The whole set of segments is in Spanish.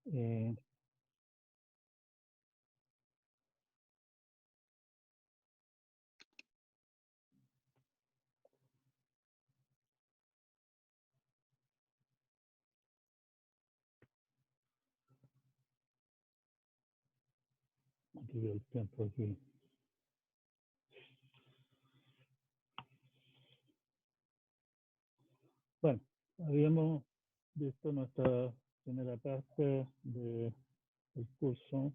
Eh, aquí veo el tiempo aquí. Bueno, habíamos visto nuestra primera parte del curso,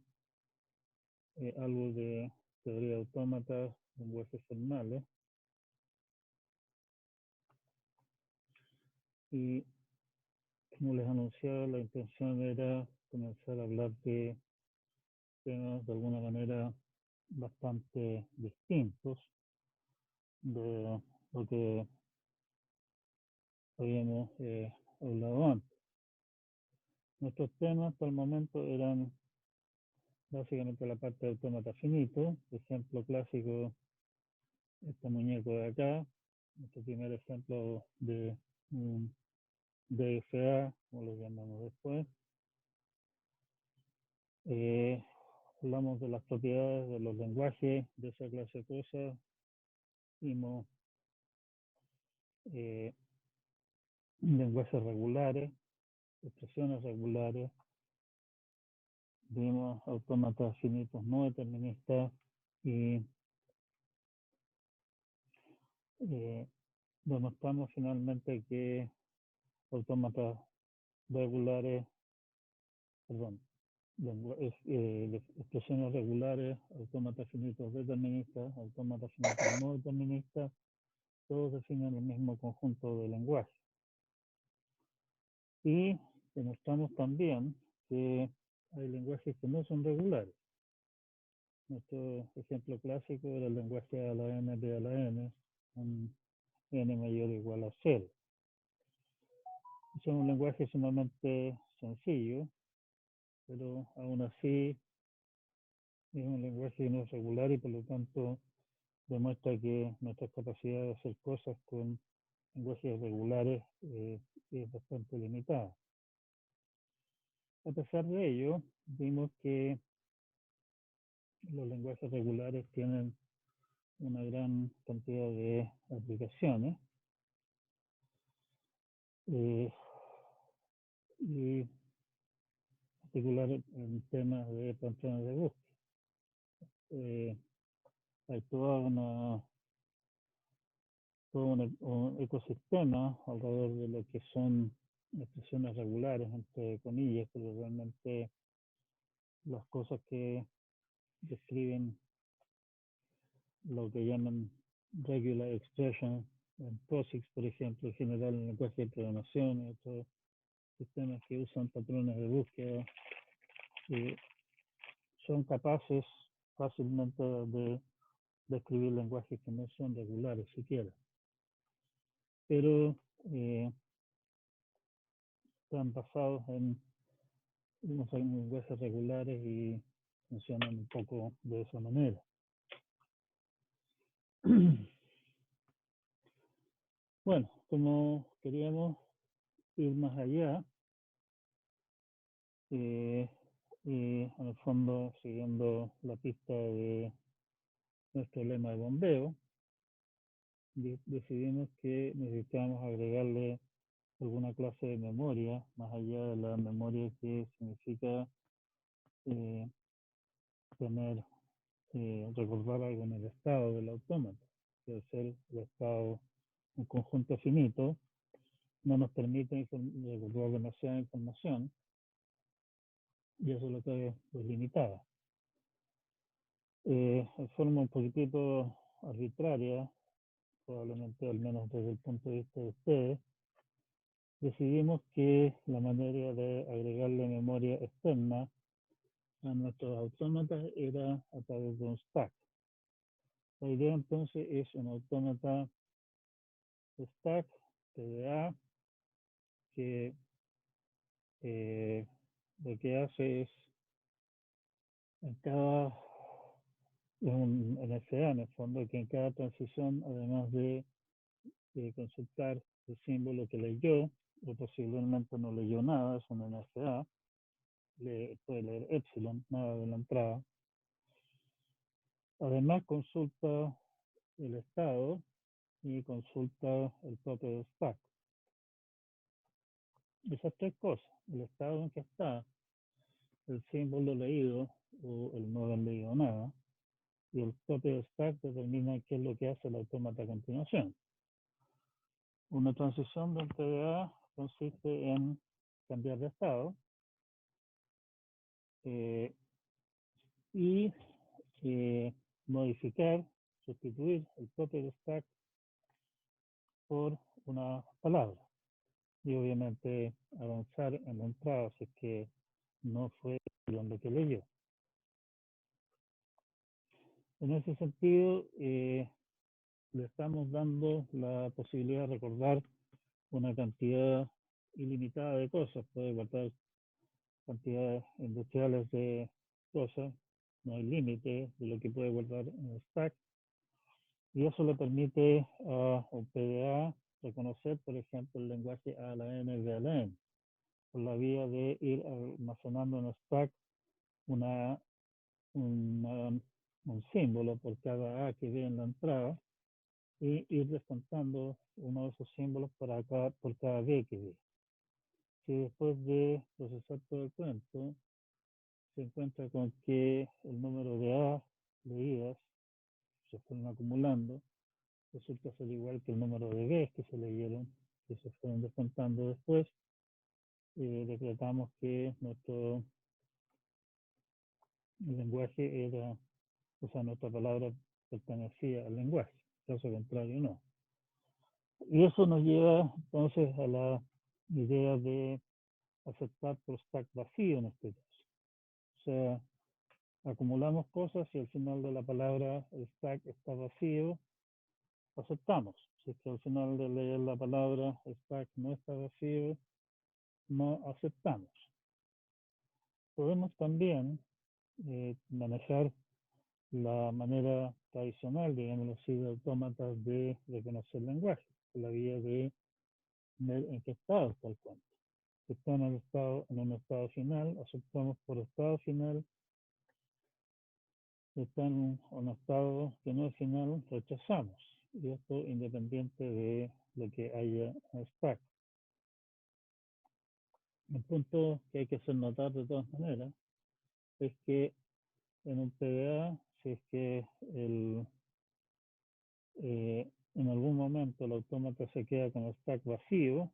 algo de teoría de autómatas, lenguajes formales, y como les anunciaba, la intención era comenzar a hablar de temas de alguna manera bastante distintos de lo que habíamos hablado antes. Nuestros temas por el momento eran básicamente la parte de autómata finito, ejemplo clásico, este muñeco de acá, este primer ejemplo de un DFA, como lo llamamos después. Hablamos de las propiedades de los lenguajes, de esa clase de cosas. Vimos lenguajes regulares, expresiones regulares. Vimos autómatas finitos no deterministas y demostramos finalmente que autómatas regulares, perdón, expresiones regulares, autómatas finitos deterministas, autómatas finitos no deterministas, todos definen el mismo conjunto de lenguajes. Y demostramos también que hay lenguajes que no son regulares. Nuestro ejemplo clásico era el lenguaje a la n, b a la n, un n mayor o igual a 0. Es un lenguaje sumamente sencillo, pero aún así es un lenguaje no regular y por lo tanto demuestra que nuestra capacidad de hacer cosas con lenguajes regulares es bastante limitada. A pesar de ello, vimos que los lenguajes regulares tienen una gran cantidad de aplicaciones y en particular en temas de patrones de búsqueda. Hay todo un ecosistema alrededor de lo que son expresiones regulares, entre comillas, pero realmente las cosas que describen lo que llaman regular expression en POSIX, por ejemplo, en general en lenguaje de programación y otros sistemas que usan patrones de búsqueda, son capaces fácilmente de describir lenguajes que no son regulares siquiera. Pero están basados en unos lenguajes regulares y funcionan un poco de esa manera. Bueno, como queríamos ir más allá, y en el fondo siguiendo la pista de nuestro lema de bombeo, decidimos que necesitábamos agregarle alguna clase de memoria, más allá de la memoria que significa tener, recordar algo en el estado del autómata, que al ser el estado un conjunto finito, no nos permite recordar demasiada información y eso es lo que es limitada. De forma un poquitito arbitraria, probablemente al menos desde el punto de vista de ustedes, decidimos que la manera de agregarle memoria externa a nuestros autómatas era a través de un stack. La idea entonces es un autómata stack TDA que lo que hace es en cada un NFA en el fondo que en cada transición, además de consultar el símbolo que leyó o posiblemente no leyó nada, es un NFA, puede leer epsilon, nada de la entrada. Además consulta el estado y consulta el propio stack. Esas tres cosas, el estado en que está, el símbolo leído o el no haber leído nada, y el propio stack determina qué es lo que hace el autómata a continuación. Una transición de un PDA consiste en cambiar de estado y modificar, sustituir el propio stack por una palabra. Y obviamente avanzar en la entrada si es que no fue lo que leyó. En ese sentido, le estamos dando la posibilidad de recordar una cantidad ilimitada de cosas. Puede guardar cantidades industriales de cosas, no hay límite de lo que puede guardar en el stack. Y eso le permite a un PDA reconocer, por ejemplo, el lenguaje A a la N, B a la N, por la vía de ir almacenando en el stack un símbolo por cada A que ve en la entrada y ir descontando uno de esos símbolos por cada B que ve. Si después de procesar todo el cuento se encuentra con que el número de A leídas se fueron acumulando, resulta ser igual que el número de B que se leyeron, que se fueron descontando después, decretamos que nuestro lenguaje era, o sea, nuestra palabra pertenecía al lenguaje, caso contrario no. Y eso nos lleva entonces a la idea de aceptar por stack vacío en este caso. O sea, acumulamos cosas y al final de la palabra el stack está vacío, aceptamos. Si es que al final de leer la palabra el stack no está vacío, no aceptamos. Podemos también manejar la manera tradicional, digamos así, de autómatas de reconocer lenguaje, por la vía de ver en qué estado está el cuento. Si está en un estado final, aceptamos por estado final. Si está en un estado que no es final, rechazamos. Y esto independiente de lo que haya en stack. El punto que hay que hacer notar de todas maneras es que en un PDA, si es que en algún momento el autómata se queda con el stack vacío,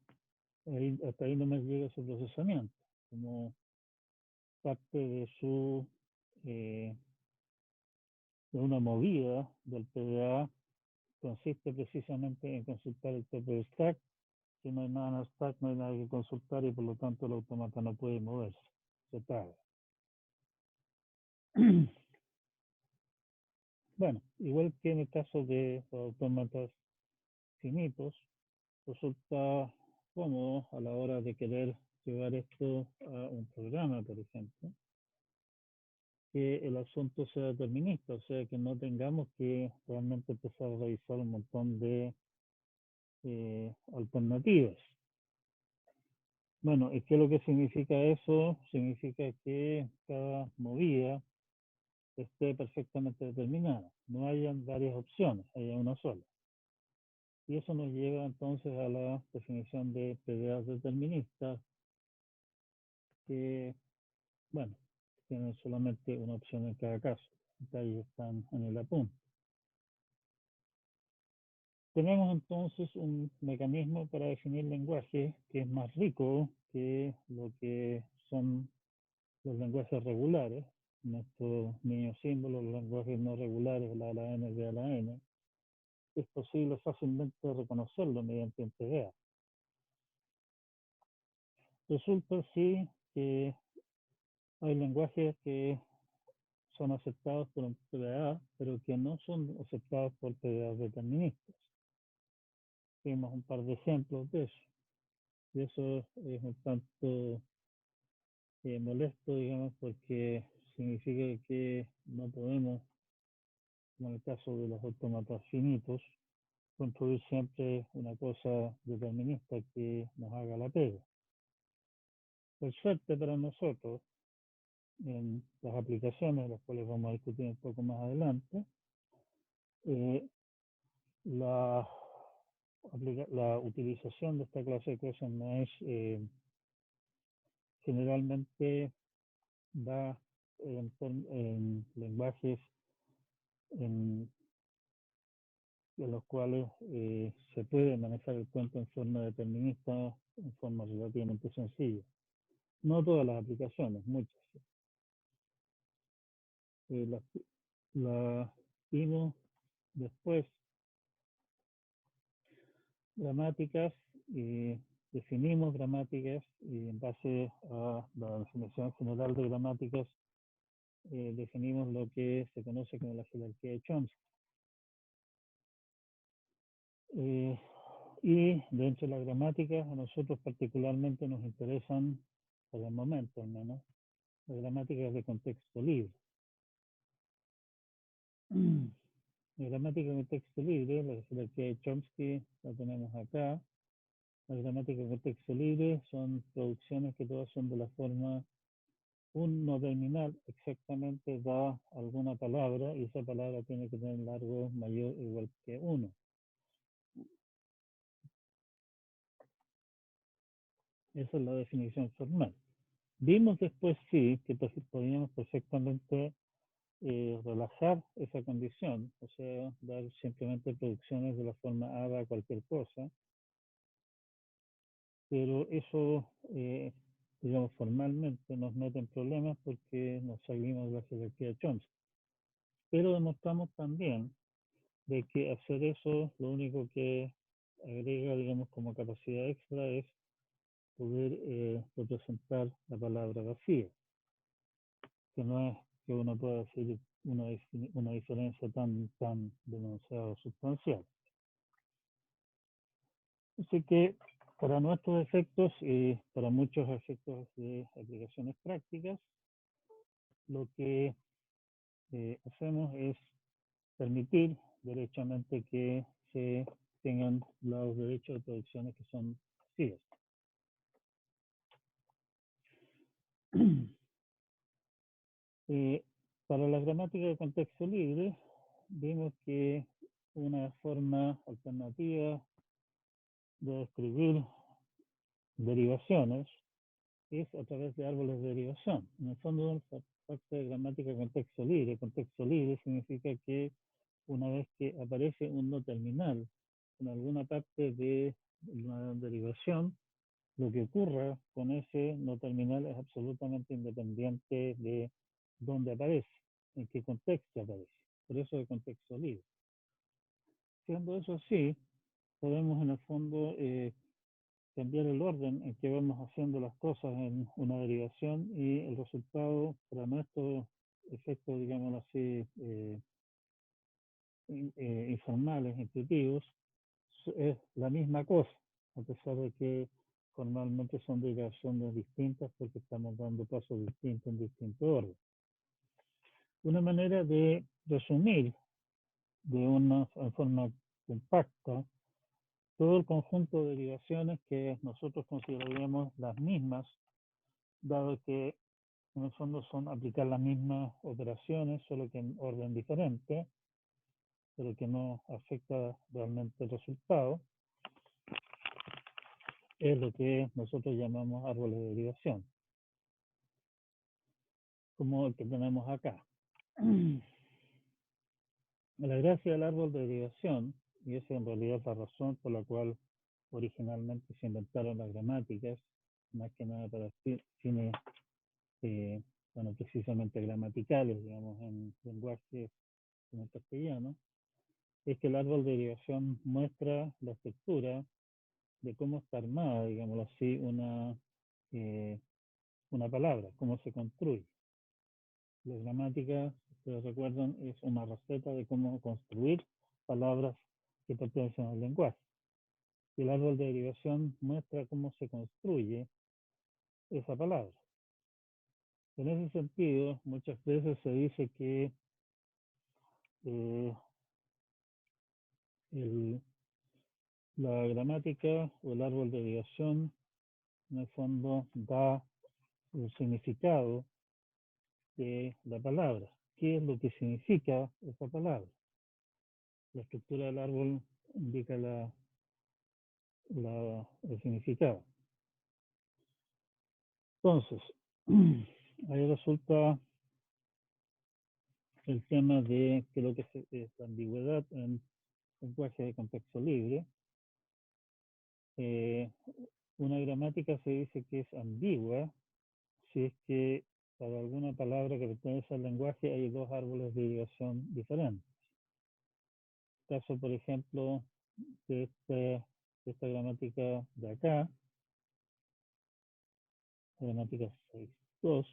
hasta ahí no me llega su procesamiento, como parte de de una movida del PDA consiste precisamente en consultar el propio stack. Si no hay nada en el stack, no hay nada que consultar y por lo tanto el autómata no puede moverse, se traba. Bueno, igual que en el caso de los autómatas finitos, resulta cómodo a la hora de querer llevar esto a un programa, por ejemplo, que el asunto sea determinista, o sea, que no tengamos que realmente empezar a revisar un montón de alternativas. Bueno, ¿y qué es lo que significa eso? Significa que cada movida esté perfectamente determinada, no hayan varias opciones, haya una sola. Y eso nos lleva entonces a la definición de PDAs deterministas, que, bueno, tienen solamente una opción en cada caso. Ahí están en el apunte. Tenemos entonces un mecanismo para definir lenguaje que es más rico que lo que son los lenguajes regulares, nuestros niños símbolos, los lenguajes no regulares, la A, la N, B a la N. Es posible fácilmente reconocerlo mediante un PDA. Resulta sí que hay lenguajes que son aceptados por un PDA, pero que no son aceptados por PDA deterministas. Tenemos un par de ejemplos de eso. Y eso es un tanto molesto, digamos, porque significa que no podemos, como en el caso de los autómatas finitos, construir siempre una cosa determinista que nos haga la pega. Por suerte para nosotros, en las aplicaciones, las cuales vamos a discutir un poco más adelante, la, la utilización de esta clase de cosas no es generalmente va en lenguajes en los cuales se puede manejar el cuento en forma determinista, en forma relativamente sencilla. No todas las aplicaciones, muchas. La vimos después, gramáticas, y definimos gramáticas, y en base a la definición general de gramáticas, definimos lo que se conoce como la jerarquía de Chomsky. Y dentro de las gramáticas, a nosotros particularmente nos interesan, por el momento al menos, las gramáticas de contexto libre. La gramática de contexto libre, la jerarquía de Chomsky, la tenemos acá. Las gramáticas de contexto libre son producciones que todas son de la forma un no terminal exactamente da alguna palabra y esa palabra tiene que tener largo mayor o igual que 1. Esa es la definición formal. Vimos después sí que podíamos perfectamente relajar esa condición, o sea, dar simplemente producciones de la forma haga cualquier cosa, pero eso, digamos, formalmente nos mete en problemas porque nos salimos de la jerarquía de Chomsky. Pero demostramos también de que hacer eso lo único que agrega, digamos, como capacidad extra es poder representar la palabra vacía, que no es que uno pueda decir una diferencia tan demasiado sustancial. Así que para nuestros efectos y para muchos efectos de aplicaciones prácticas, lo que hacemos es permitir derechamente que se tengan los derechos de producciones que son vacías. Para la gramática de contexto libre, vimos que una forma alternativa de escribir derivaciones es a través de árboles de derivación. En el fondo, la parte de gramática de contexto libre significa que una vez que aparece un no terminal en alguna parte de una derivación, lo que ocurra con ese no terminal es absolutamente independiente de dónde aparece, en qué contexto aparece. Por eso de contexto libre. Siendo eso así, podemos en el fondo cambiar el orden en que vamos haciendo las cosas en una derivación y el resultado para nuestros efectos, digamos así, informales, intuitivos, es la misma cosa, a pesar de que formalmente son derivaciones distintas porque estamos dando pasos distintos en distinto orden. Una manera de resumir de una forma compacta todo el conjunto de derivaciones que nosotros consideraríamos las mismas, dado que en el fondo son aplicar las mismas operaciones, solo que en orden diferente, pero que no afecta realmente el resultado, es lo que nosotros llamamos árboles de derivación, como el que tenemos acá. La gracia del árbol de derivación, y esa en realidad es la razón por la cual originalmente se inventaron las gramáticas, más que nada para fines, bueno, precisamente gramaticales, digamos, en lenguaje como el castellano, es que el árbol de derivación muestra la estructura de cómo está armada, digámoslo así, una palabra, cómo se construye. La gramática, si ustedes recuerdan, es una receta de cómo construir palabras que pertenecen al lenguaje. Y el árbol de derivación muestra cómo se construye esa palabra. En ese sentido, muchas veces se dice que la gramática o el árbol de derivación, en el fondo, da un significado de la palabra. ¿Qué es lo que significa esa palabra? La estructura del árbol indica el significado. Entonces, ahí resulta el tema de que lo que es la ambigüedad en lenguaje de contexto libre. Una gramática se dice que es ambigua si es que para alguna palabra que pertenece al lenguaje hay dos árboles de derivación diferentes. Caso, por ejemplo, de esta gramática de acá, la gramática 6.2,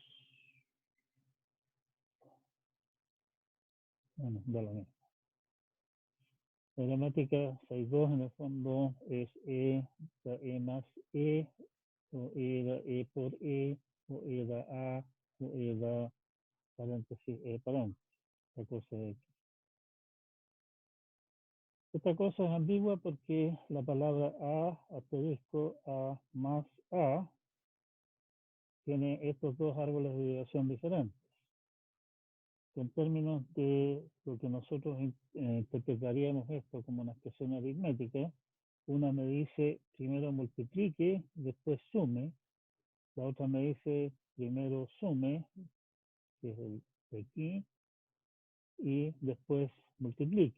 bueno, da lo mismo. La gramática 6.2 en el fondo es da E más E, o E da E por E, o E da A, o E da paréntesis E paréntesis, la cosa de X. Esta cosa es ambigua porque la palabra A, asterisco, A más A, tiene estos dos árboles de derivación diferentes. En términos de lo que nosotros interpretaríamos esto como una expresión aritmética, una me dice primero multiplique, después sume, la otra me dice primero sume, que es el de aquí, y después multiplique.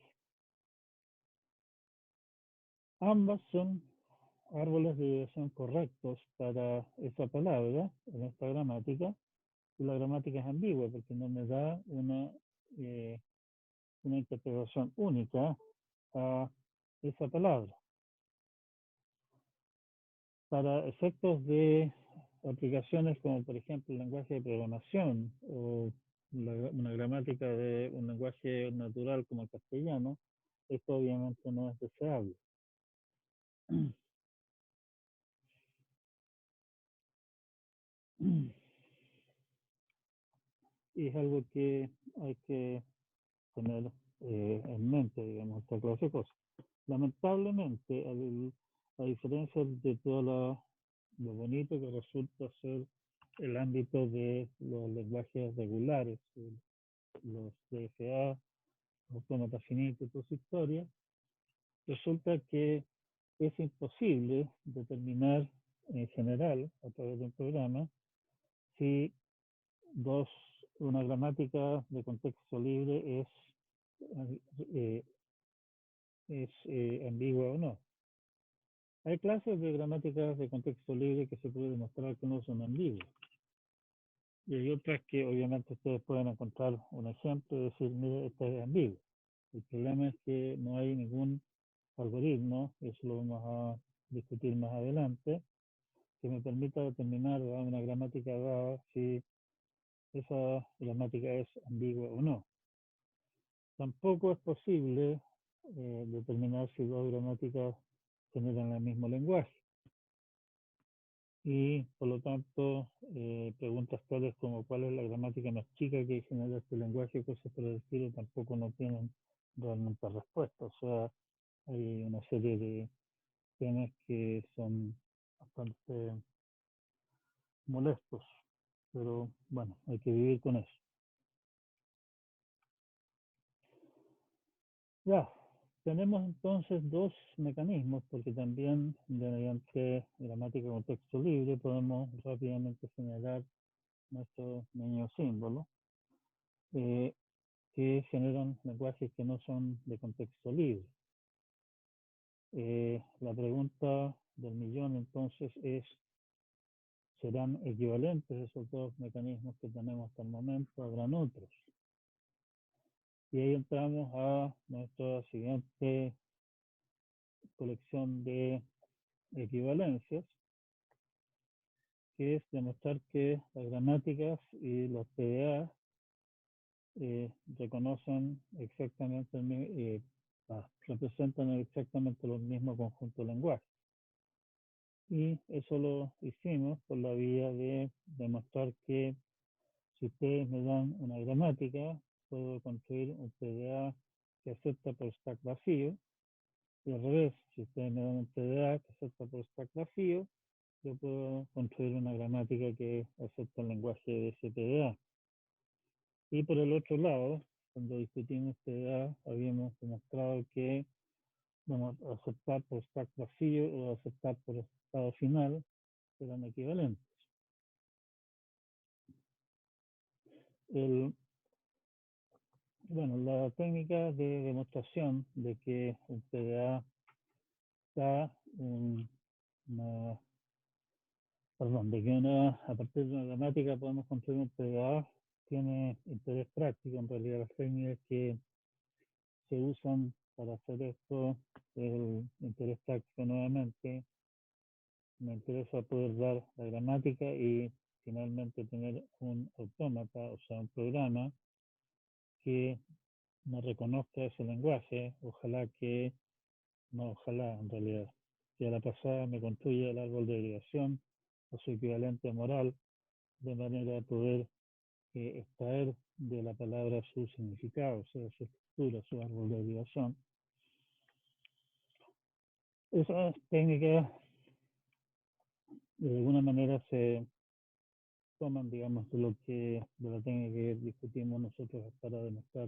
Ambas son árboles de derivación correctos para esa palabra en esta gramática, y la gramática es ambigua porque no me da una interpretación única a esa palabra. Para efectos de aplicaciones como por ejemplo el lenguaje de programación o una gramática de un lenguaje natural como el castellano, esto obviamente no es deseable. Y es algo que hay que tener en mente, digamos, esta clase de cosas. Lamentablemente, a diferencia de todo lo bonito que resulta ser el ámbito de los lenguajes regulares, los CFA, autómatas finitos y toda su historia, resulta que es imposible determinar en general, a través de un programa, si una gramática de contexto libre es ambigua o no. Hay clases de gramáticas de contexto libre que se puede demostrar que no son ambiguas. Y hay otras que obviamente ustedes pueden encontrar un ejemplo y decir, mire, esta es ambigua. El problema es que no hay ningún algoritmo, eso lo vamos a discutir más adelante, que me permita determinar una gramática dada si esa gramática es ambigua o no. Tampoco es posible determinar si dos gramáticas generan el mismo lenguaje. Y por lo tanto, preguntas tales como cuál es la gramática más chica que genera este lenguaje, cosas por el estilo, tampoco no tienen realmente respuesta. O sea, hay una serie de temas que son bastante molestos, pero bueno, hay que vivir con eso. Ya, tenemos entonces dos mecanismos, porque también mediante gramática con texto libre podemos rápidamente generar nuestro niño símbolo, que generan lenguajes que no son de contexto libre. La pregunta del millón entonces es, ¿serán equivalentes esos dos mecanismos que tenemos hasta el momento? ¿Habrán otros? Y ahí entramos a nuestra siguiente colección de equivalencias, que es demostrar que las gramáticas y los PDA reconocen exactamente, representan exactamente los mismos conjuntos de lenguaje. Y eso lo hicimos por la vía de demostrar que si ustedes me dan una gramática, puedo construir un PDA que acepta por stack vacío, y al revés, si ustedes me dan un PDA que acepta por stack vacío, yo puedo construir una gramática que acepta el lenguaje de ese PDA. Y por el otro lado, cuando discutimos TDA, habíamos demostrado que vamos a aceptar por stack vacío o aceptar por estado final eran equivalentes. Bueno, la técnica de demostración de que un PDA está una, perdón, de que a partir de una gramática podemos construir un PDA tiene interés práctico. En realidad las técnicas que se usan para hacer esto, el interés práctico nuevamente, me interesa poder dar la gramática y finalmente tener un autómata, o sea, un programa que me reconozca ese lenguaje, ojalá que, no, ojalá en realidad, que a la pasada me construya el árbol de derivación o su equivalente moral, de manera de poder extraer de la palabra su significado, o sea, su estructura, su árbol de derivación. Esas técnicas de alguna manera se toman, digamos, de la técnica que discutimos nosotros para demostrar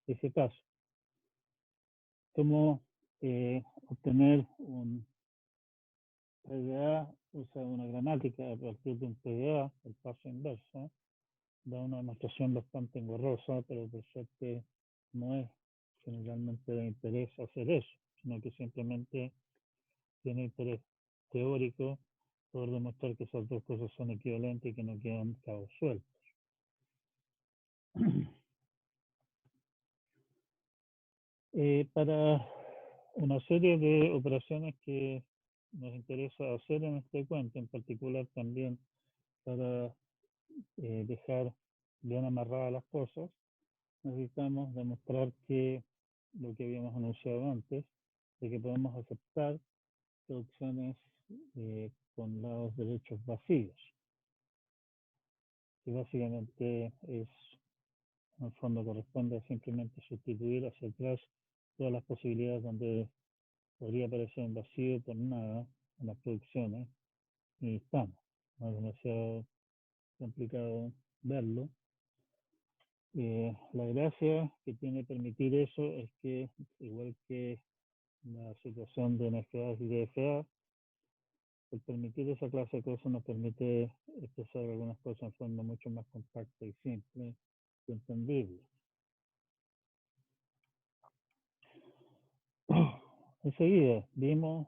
ese caso. Cómo obtener un PDA, o sea, una gramática a partir de un PDA, el paso inverso, da una demostración bastante engorrosa, pero por suerte no es generalmente de interés hacer eso, sino que simplemente tiene interés teórico poder demostrar que esas dos cosas son equivalentes y que no quedan cabos sueltos. Para una serie de operaciones que nos interesa hacer en este cuento, en particular también para dejar bien amarradas las cosas, necesitamos demostrar que lo que habíamos anunciado antes, de que podemos aceptar traducciones con lados derechos vacíos, que básicamente es, en el fondo corresponde a simplemente sustituir hacia atrás todas las posibilidades donde podría aparecer un vacío por nada en las producciones y estamos. No es demasiado complicado verlo. La gracia que tiene permitir eso es que, igual que la situación de NFA y DFA, el permitir esa clase de cosas nos permite expresar algunas cosas en forma mucho más compacta y simple y entendible. Enseguida vimos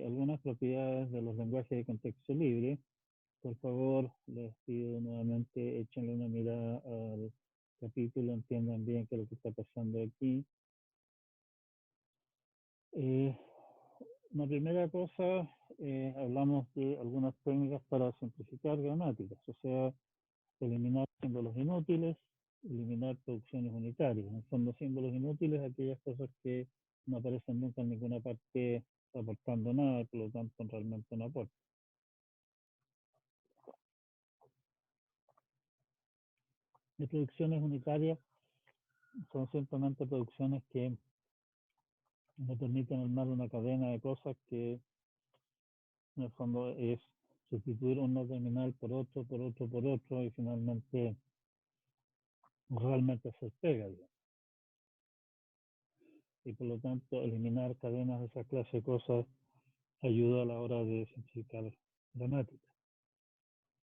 algunas propiedades de los lenguajes de contexto libre. Por favor, les pido nuevamente, échenle una mirada al capítulo, entiendan bien qué es lo que está pasando aquí. Una primera cosa, hablamos de algunas técnicas para simplificar gramáticas, o sea, eliminar símbolos inútiles, eliminar producciones unitarias. En el fondo, símbolos inútiles, aquellas cosas que no aparecen nunca en ninguna parte aportando nada y por lo tanto realmente no aportan. Las producciones unitarias son simplemente producciones que me permiten armar una cadena de cosas que en el fondo es sustituir un no terminal por otro, por otro, por otro y finalmente realmente se pega. Y por lo tanto eliminar cadenas de esa clase de cosas ayuda a la hora de simplificar gramática.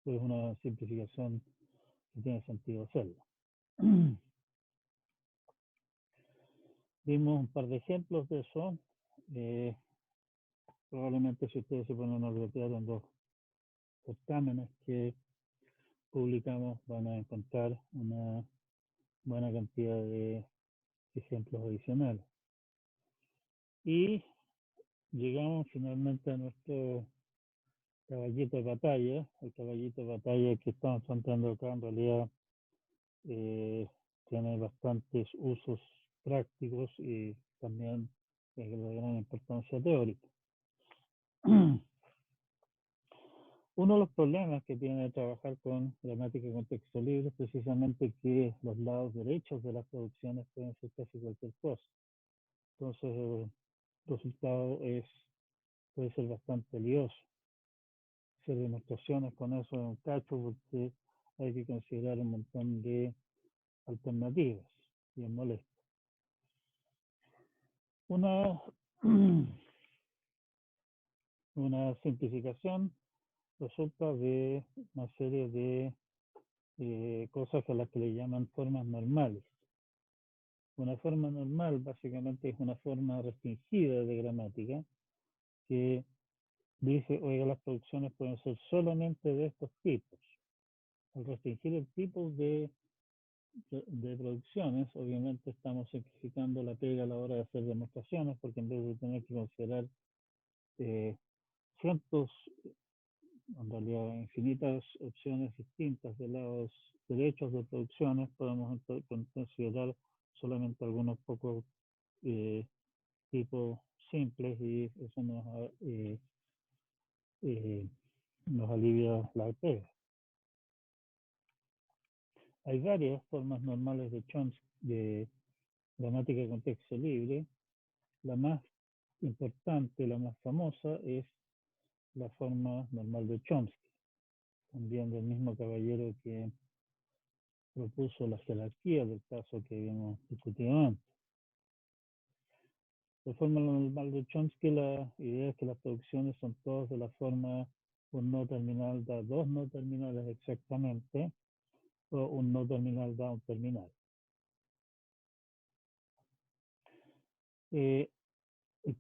Es una simplificación que tiene sentido hacerla. Vimos un par de ejemplos de eso. Probablemente si ustedes se ponen a bloquear en los certámenes que publicamos van a encontrar una buena cantidad de ejemplos adicionales. Y llegamos finalmente a nuestro caballito de batalla. El caballito de batalla que estamos planteando acá en realidad tiene bastantes usos prácticos y también de gran importancia teórica. Uno de los problemas que tiene trabajar con gramática y contexto libre es precisamente que los lados derechos de las producciones pueden ser casi cualquier cosa. Entonces el resultado puede ser bastante lioso. Hacer demostraciones con eso es un cacho porque hay que considerar un montón de alternativas y es molesto. Una, una simplificación resulta de una serie de cosas a las que le llaman formas normales. Una forma normal básicamente es una forma restringida de gramática que dice, oiga, las producciones pueden ser solamente de estos tipos. Al restringir el tipo de producciones, obviamente estamos simplificando la pega a la hora de hacer demostraciones, porque en vez de tener que considerar eh, cientos, en realidad infinitas opciones distintas de los derechos de producciones, podemos considerar solamente algunos pocos eh, tipos simples y eso eh, nos alivia la pega. Hay varias formas normales de Chomsky, de gramática de contexto libre. La más importante, la más famosa, es la forma normal de Chomsky, también del mismo caballero que propuso la jerarquía del caso que habíamos discutido antes. La forma normal de Chomsky, la idea es que las producciones son todas de la forma un no terminal da dos no terminales exactamente, o un no terminal da un terminal. El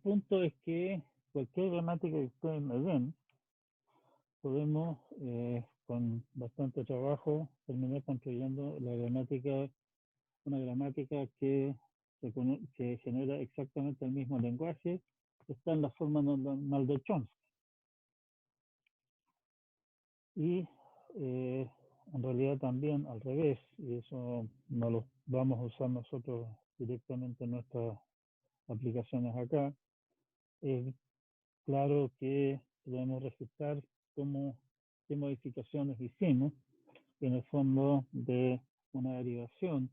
punto es que cualquier gramática que ustedes me den, podemos con bastante trabajo terminar construyendo la gramática, una gramática que genera exactamente el mismo lenguaje que está en la forma normal de Chomsky. Y en realidad también al revés, y eso no lo vamos a usar nosotros directamente en nuestras aplicaciones acá. Es claro que podemos registrar qué modificaciones hicimos en el fondo de una derivación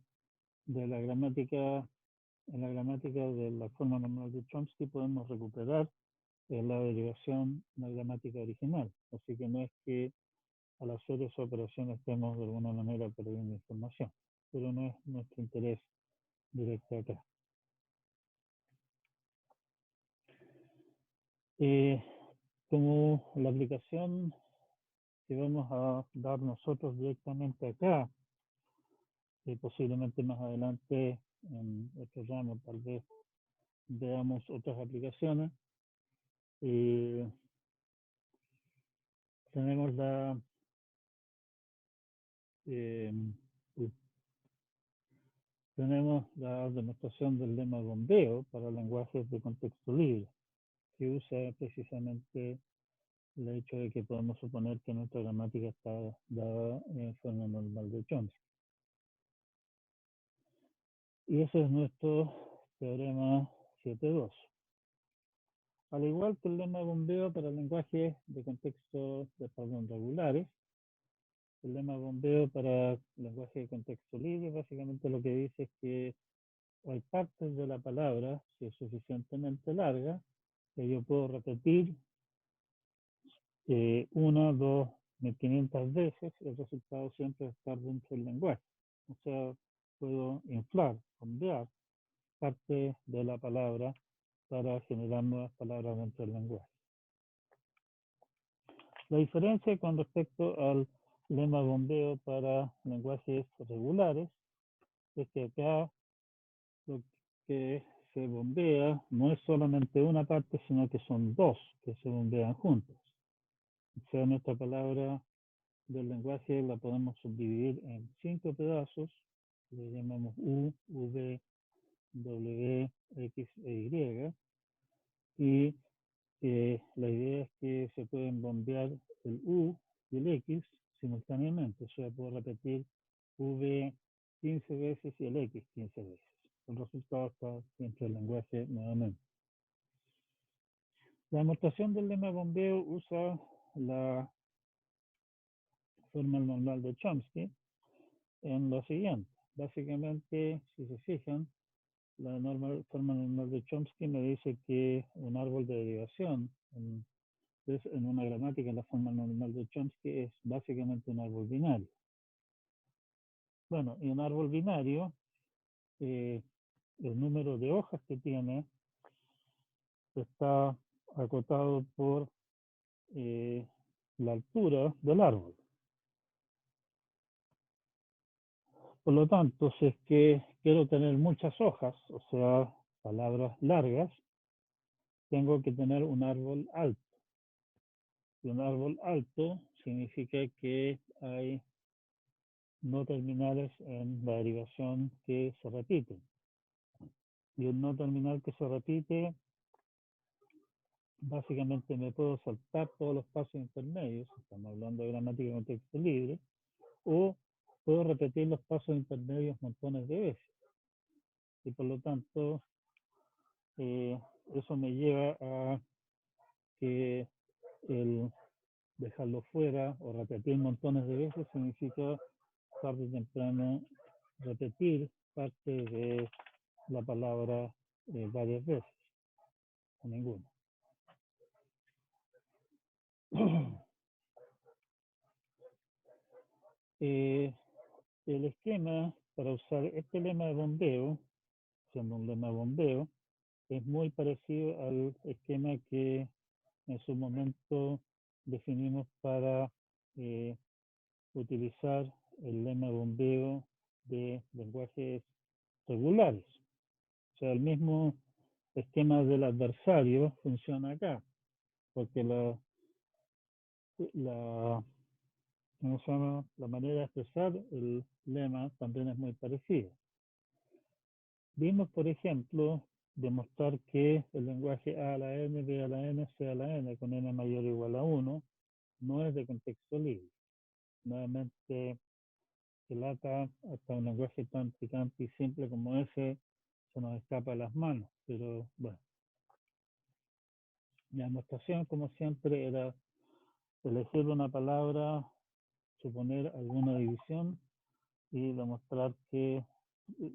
de la gramática, en la gramática de la forma normal de Chomsky podemos recuperar la derivación en la gramática original. Así que no es que al hacer esa operación estemos de alguna manera perdiendo información, pero no es nuestro interés directo acá. Como la aplicación que vamos a dar nosotros directamente acá, posiblemente más adelante en otro ramo tal vez veamos otras aplicaciones. Tenemos eh, tenemos la demostración del lema bombeo para lenguajes de contexto libre, que usa precisamente el hecho de que podemos suponer que nuestra gramática está dada en forma normal de Chomsky. Y ese es nuestro teorema 7.2. Al igual que el lema bombeo para lenguajes de contexto regulares, el lema bombeo para lenguaje de contexto libre básicamente lo que dice es que hay partes de la palabra, si es suficientemente larga, que yo puedo repetir una, dos, 1500 veces, el resultado siempre está dentro del lenguaje. O sea, puedo inflar, bombear parte de la palabra para generar nuevas palabras dentro del lenguaje. La diferencia con respecto al lema bombeo para lenguajes regulares es que acá lo que se bombea no es solamente una parte, sino que son dos que se bombean juntos. O sea, nuestra palabra del lenguaje la podemos subdividir en 5 pedazos, le llamamos U, V, W, X e Y, y la idea es que se pueden bombear el U y el X simultáneamente, o sea, puedo repetir V 15 veces y el X 15 veces. El resultado está dentro del lenguaje nuevamente. La demostración del lema bombeo usa la forma normal de Chomsky en lo siguiente. Básicamente, si se fijan, la forma normal de Chomsky me dice que un árbol de derivación en una gramática, la forma normal de Chomsky es básicamente un árbol binario. Bueno, y un árbol binario, el número de hojas que tiene está acotado por la altura del árbol. Por lo tanto, si es que quiero tener muchas hojas, o sea, palabras largas, tengo que tener un árbol alto. Y un árbol alto significa que hay no terminales en la derivación que se repiten. Y un no terminal que se repite, básicamente me puedo saltar todos los pasos intermedios, estamos hablando de gramática de contexto libre, o puedo repetir los pasos intermedios montones de veces. Y por lo tanto, eso me lleva a que el dejarlo fuera o repetir montones de veces significa tarde o temprano repetir parte de la palabra varias veces, o ninguna. El esquema para usar este lema de bombeo, siendo un lema de bombeo, es muy parecido al esquema que en su momento definimos para utilizar el lema de bombeo de lenguajes regulares. O sea, el mismo esquema del adversario funciona acá, porque la, ¿cómo se llama? La manera de expresar el lema también es muy parecida. Vimos, por ejemplo, demostrar que el lenguaje A a la N, B a la N, C a la N, con N mayor o igual a 1, no es de contexto libre. Nuevamente, que lata hasta un lenguaje tan picante y simple como ese se nos escapa de las manos. Pero bueno, la demostración, como siempre, era elegir una palabra, suponer alguna división y demostrar que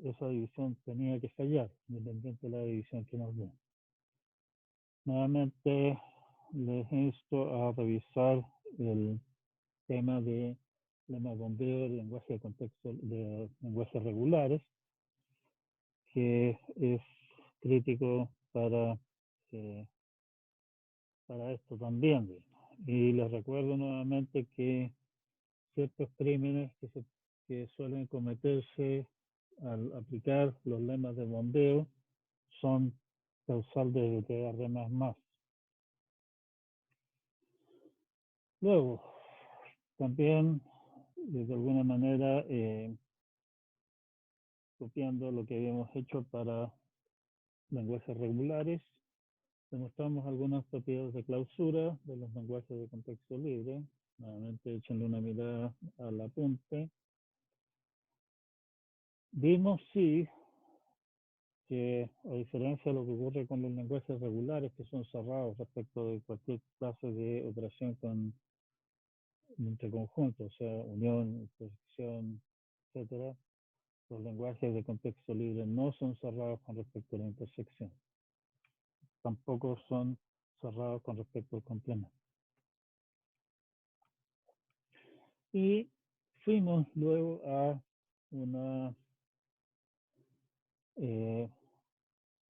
esa división tenía que fallar, independiente de la división que nos den. Nuevamente les insto a revisar el tema de lema bombeo de lenguaje de contexto de lenguajes regulares, que es crítico para esto también. Y les recuerdo nuevamente que ciertos crímenes que suelen cometerse al aplicar los lemas de bombeo son causal de diarreas más. Luego, también, de alguna manera, copiando lo que habíamos hecho para lenguajes regulares, demostramos algunas propiedades de clausura de los lenguajes de contexto libre. Nuevamente, echenle una mirada al apunte. Vimos, sí, que a diferencia de lo que ocurre con los lenguajes regulares, que son cerrados respecto de cualquier clase de operación entre conjuntos, o sea, unión, intersección, etcétera, los lenguajes de contexto libre no son cerrados con respecto a la intersección. Tampoco son cerrados con respecto al complemento. Y fuimos luego a una,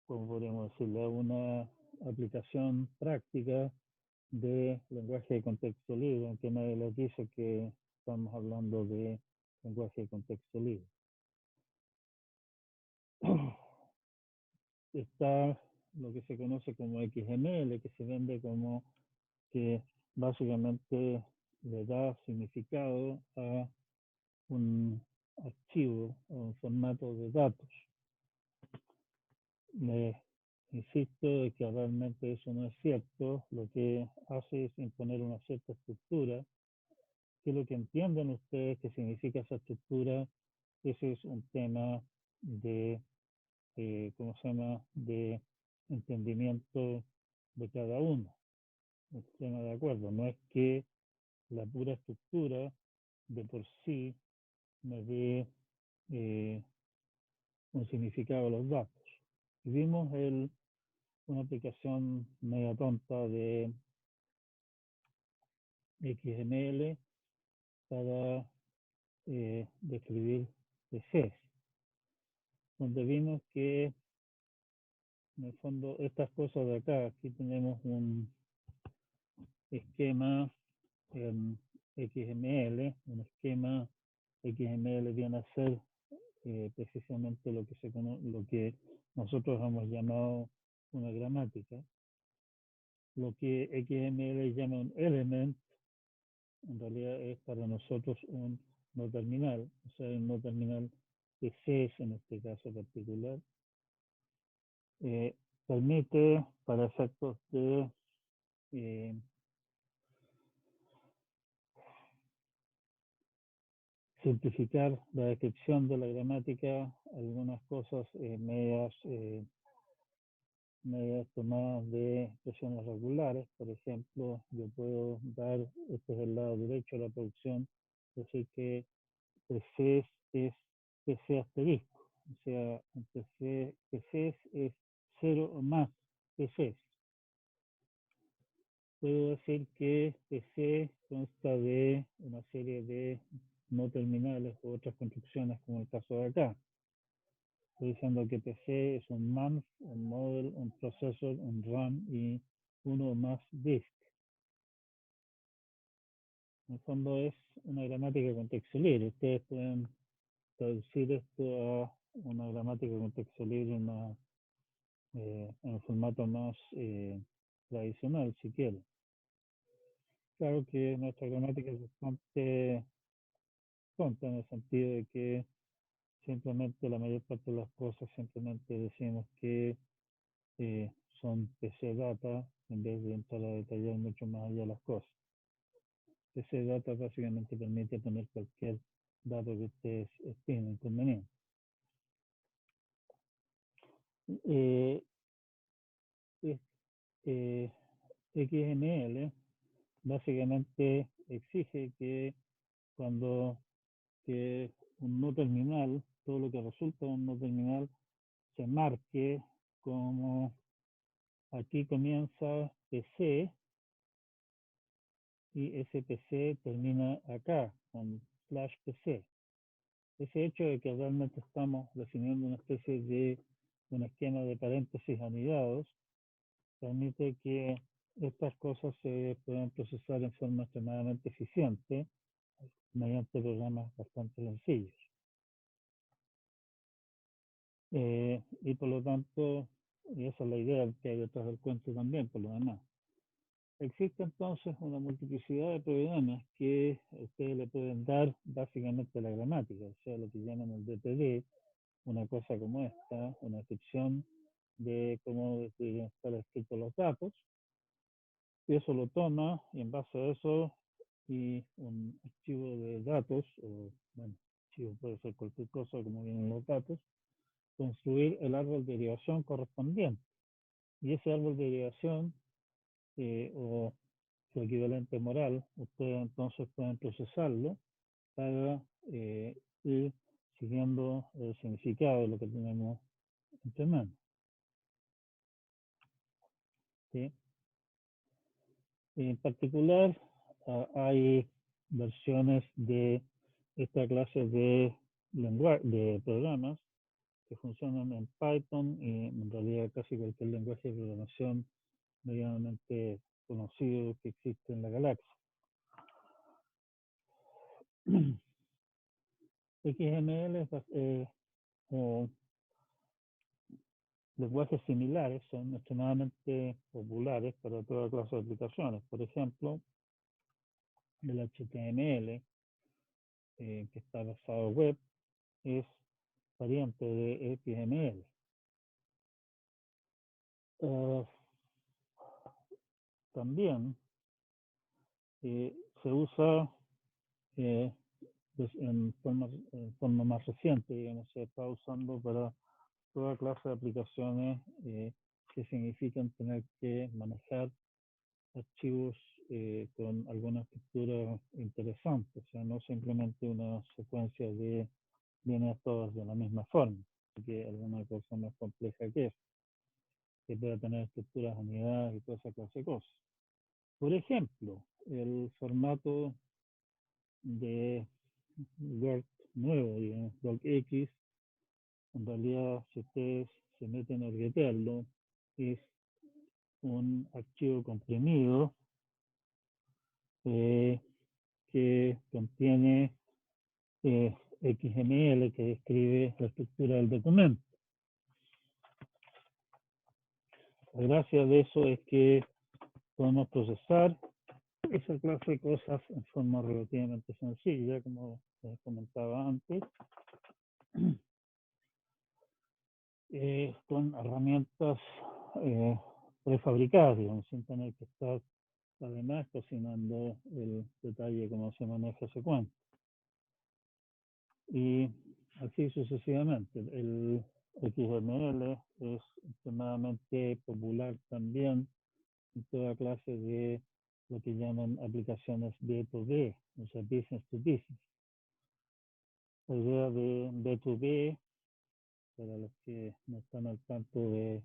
¿cómo podríamos decirlo? Una aplicación práctica de lenguaje de contexto libre, aunque nadie les dice que estamos hablando de lenguaje de contexto libre. Está lo que se conoce como XML, que se vende como que básicamente le da significado a un archivo o un formato de datos. Les insisto de que realmente eso no es cierto. Lo que hace es imponer una cierta estructura. ¿Qué es lo que entienden ustedes que significa esa estructura? Ese es un tema de, ¿cómo se llama?, de entendimiento de cada uno. Estoy de acuerdo, no es que la pura estructura de por sí me dé un significado a los datos. Y vimos una aplicación media tonta de XML para describir PCs, donde vimos que en el fondo estas cosas de acá, aquí tenemos un esquema en XML, un esquema XML viene a ser precisamente lo que nosotros hemos llamado una gramática. Lo que XML llama un element, en realidad es para nosotros un no terminal, o sea, un no terminal que es en este caso particular, permite para efectos de simplificar la descripción de la gramática, algunas cosas medias tomadas de expresiones regulares. Por ejemplo, yo puedo dar, este es el lado derecho de la producción, decir que PC es PC asterisco, o sea, PC es 0 o más PC. Puedo decir que PC consta de una serie de no terminales u otras construcciones, como el caso de acá. Estoy diciendo que PC es un month, un model, un processor, un RAM y uno o más disk. En el fondo es una gramática con texto libre. Ustedes pueden traducir esto a una gramática con texto libre en el formato más tradicional, si quieren. Claro que nuestra gramática es bastante tonta en el sentido de que simplemente la mayor parte de las cosas simplemente decimos que son PC data en vez de entrar a detallar mucho más allá las cosas. PC data básicamente permite poner cualquier dato que ustedes estimen conveniente. XML básicamente exige que cuando que un no terminal, todo lo que resulta de un no terminal, se marque como aquí comienza PC y ese PC termina acá con /PC. Ese hecho de que realmente estamos definiendo una especie de un esquema de paréntesis anidados permite que estas cosas se puedan procesar en forma extremadamente eficiente mediante programas bastante sencillos. Y por lo tanto, y esa es la idea que hay detrás del cuento también, por lo demás. Existe entonces una multiplicidad de programas que ustedes le pueden dar básicamente la gramática, o sea, lo que llaman el DPD, una cosa como esta, una descripción de cómo deberían estar escritos los datos, y eso lo toma y en base a eso y un archivo de datos, o bueno, archivo puede ser cualquier cosa como vienen los datos, construir el árbol de derivación correspondiente. Y ese árbol de derivación o su equivalente moral, ustedes entonces pueden procesarlo para ir siguiendo el significado de lo que tenemos entre manos. ¿Sí? En particular, hay versiones de esta clase de programas que funcionan en Python y en realidad casi cualquier lenguaje de programación medianamente conocido que existe en la galaxia. XML o lenguajes similares son extremadamente populares para toda clase de aplicaciones. Por ejemplo, el HTML, que está basado en web, es variante de XML. También se usa en forma más reciente, digamos, se está usando para toda clase de aplicaciones que significan tener que manejar archivos con alguna estructura interesante, o sea, no simplemente una secuencia de líneas todas de la misma forma, que alguna cosa más compleja que eso, que pueda tener estructuras anidadas y toda esa clase de cosas. Por ejemplo, el formato de Word nuevo, digamos, docx, en realidad, si ustedes se meten a orguetearlo, es un archivo comprimido que contiene XML que describe la estructura del documento. La gracia de eso es que podemos procesar esa clase de cosas en forma relativamente sencilla, como les comentaba antes, con herramientas prefabricadas, digamos, sin tener que estar además cocinando el detalle cómo se maneja ese cuento. Y así sucesivamente. El XML es extremadamente popular también en toda clase de lo que llaman aplicaciones B2B, o sea, business to business. La idea de B2B, para los que no están al tanto de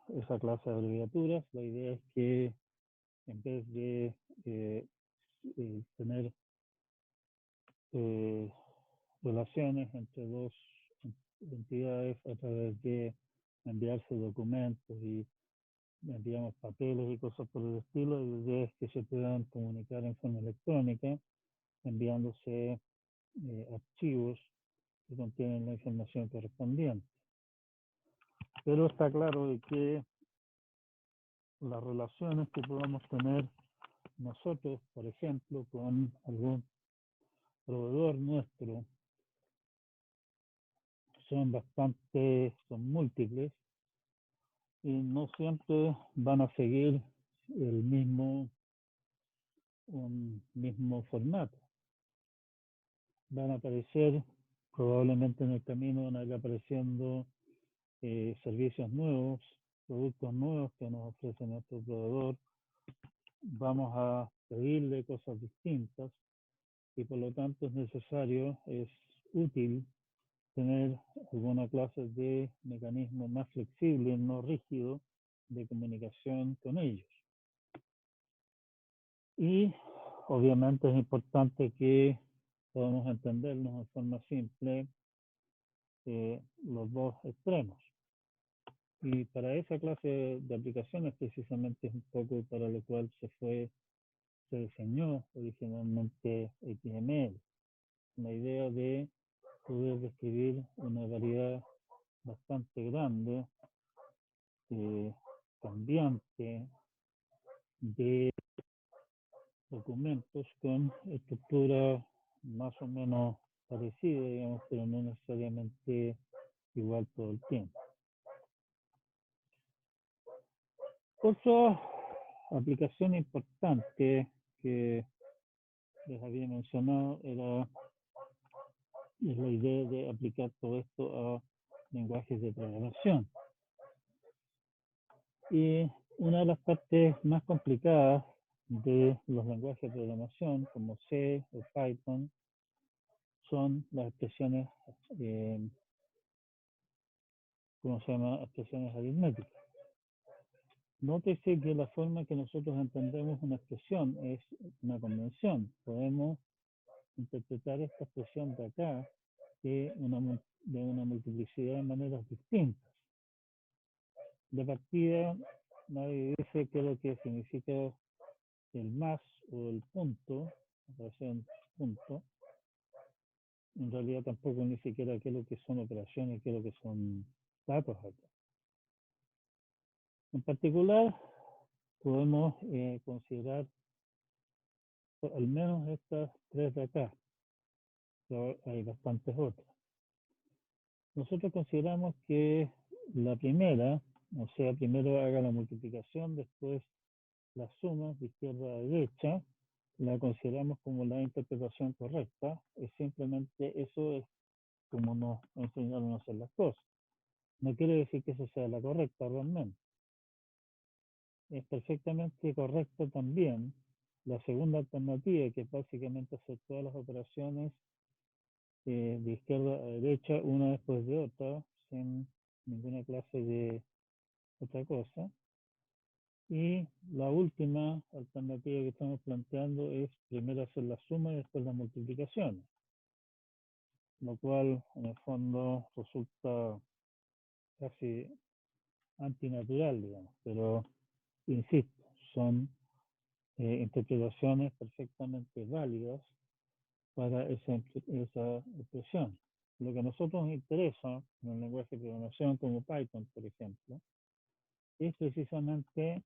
esa clase de abreviaturas, la idea es que en vez de tener relaciones entre dos entidades a través de enviarse documentos y enviamos papeles y cosas por el estilo, la idea es que se puedan comunicar en forma electrónica enviándose archivos que contienen la información correspondiente. Pero está claro de que las relaciones que podamos tener nosotros, por ejemplo, con algún proveedor nuestro, son múltiples y no siempre van a seguir un mismo formato. Van a aparecer, probablemente en el camino van a ir apareciendo servicios nuevos, productos nuevos que nos ofrece nuestro proveedor. Vamos a pedirle cosas distintas y por lo tanto es útil tener alguna clase de mecanismo más flexible, no rígido, de comunicación con ellos. Y obviamente es importante que podamos entendernos de forma simple los dos extremos. Y para esa clase de aplicaciones precisamente es un poco para lo cual se diseñó originalmente XML. La idea de poder describir una variedad bastante grande, cambiante de documentos con estructura más o menos parecida, digamos, pero no necesariamente igual todo el tiempo. Otra aplicación importante que les había mencionado es la idea de aplicar todo esto a lenguajes de programación. Y una de las partes más complicadas de los lenguajes de programación, como C o Python, son las expresiones, expresiones aritméticas. Nótese que la forma que nosotros entendemos una expresión es una convención. Podemos interpretar esta expresión de acá de una multiplicidad de maneras distintas. De partida, nadie dice qué es lo que significa el más o el punto, operación punto. En realidad tampoco ni siquiera qué es lo que son operaciones, qué es lo que son datos acá. En particular, podemos considerar al menos estas tres de acá, pero hay bastantes otras. Nosotros consideramos que la primera, o sea, primero haga la multiplicación, después la suma de izquierda a derecha, la consideramos como la interpretación correcta, y simplemente eso es como nos enseñaron a hacer las cosas. No quiere decir que eso sea la correcta realmente. Es perfectamente correcto también la segunda alternativa, que es básicamente hacer todas las operaciones de izquierda a derecha, una después de otra, sin ninguna clase de otra cosa. Y la última alternativa que estamos planteando es primero hacer la suma y después la multiplicación. lo cual en el fondo resulta casi antinatural, digamos, pero insisto, son interpretaciones perfectamente válidas para esa expresión. Lo que a nosotros nos interesa en el lenguaje de programación como Python, por ejemplo, es precisamente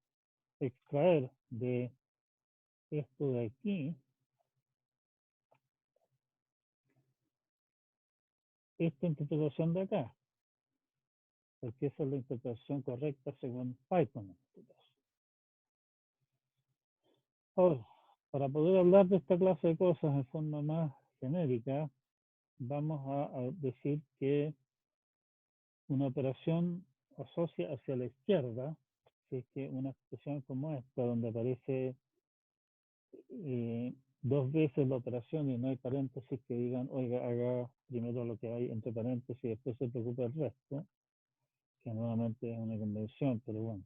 extraer de esto de aquí esta interpretación de acá, porque esa es la interpretación correcta según Python en este caso. Ahora, para poder hablar de esta clase de cosas en forma más genérica, vamos a decir que una operación asocia hacia la izquierda, si es que una expresión como esta, donde aparece dos veces la operación y no hay paréntesis que digan, oiga, haga primero lo que hay entre paréntesis y después se preocupa del resto, que nuevamente es una convención, pero bueno.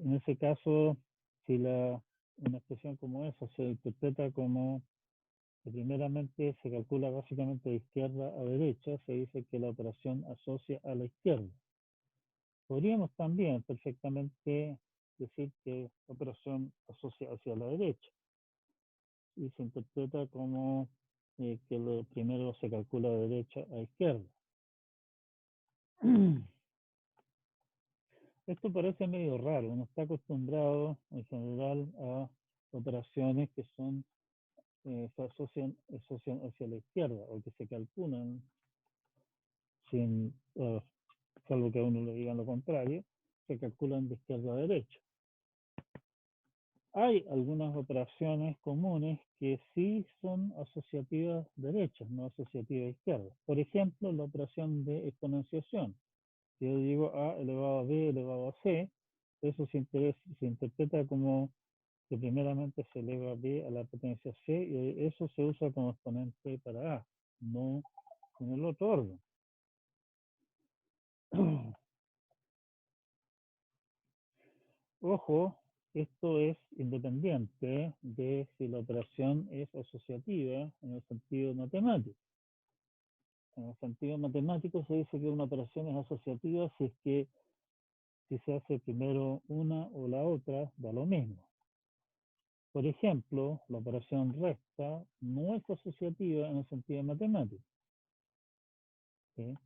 En ese caso, si una expresión como esa se interpreta como que primeramente se calcula básicamente de izquierda a derecha, se dice que la operación asocia a la izquierda. Podríamos también perfectamente decir que la operación asocia hacia la derecha y se interpreta como que lo primero se calcula de derecha a izquierda. Esto parece medio raro, uno está acostumbrado en general a operaciones que son se asocian hacia la izquierda o que se calculan sin, salvo que a uno le digan lo contrario, se calculan de izquierda a derecha. Hay algunas operaciones comunes que sí son asociativas derechas, no asociativas izquierdas. Por ejemplo, la operación de exponenciación. Si yo digo a elevado a b elevado a c, eso se interpreta como que primeramente se eleva b a la potencia c y eso se usa como exponente para a, no en el otro orden. Ojo, esto es independiente de si la operación es asociativa en el sentido matemático. En el sentido matemático se dice que una operación es asociativa si es que si se hace primero una o la otra, da lo mismo. Por ejemplo, la operación resta no es asociativa en el sentido matemático, ¿sí?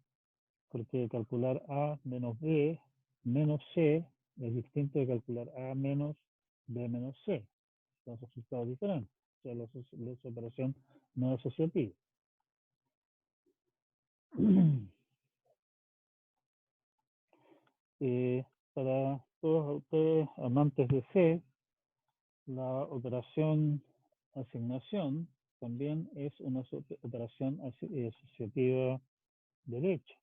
Porque calcular a menos b menos c es distinto de calcular a menos b menos c. Son resultados diferentes. O sea, la operación no asociativa. Para todos ustedes amantes de C, la operación asignación también es una operación asociativa derecha.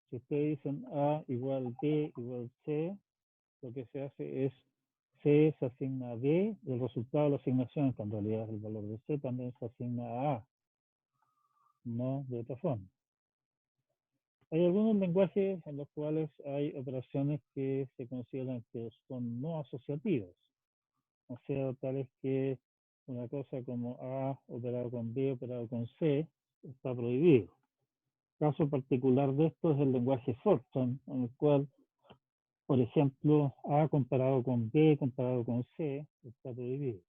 Si ustedes dicen A igual B igual C, lo que se hace es C se asigna a B, el resultado de la asignación, que en realidad es el valor de C, también se asigna a, no de otra forma. Hay algunos lenguajes en los cuales hay operaciones que se consideran que son no asociativas, o sea, tales que una cosa como A operado con B operado con C está prohibido. Caso particular de esto es el lenguaje Fortran, en el cual, por ejemplo, A comparado con B comparado con C está prohibido.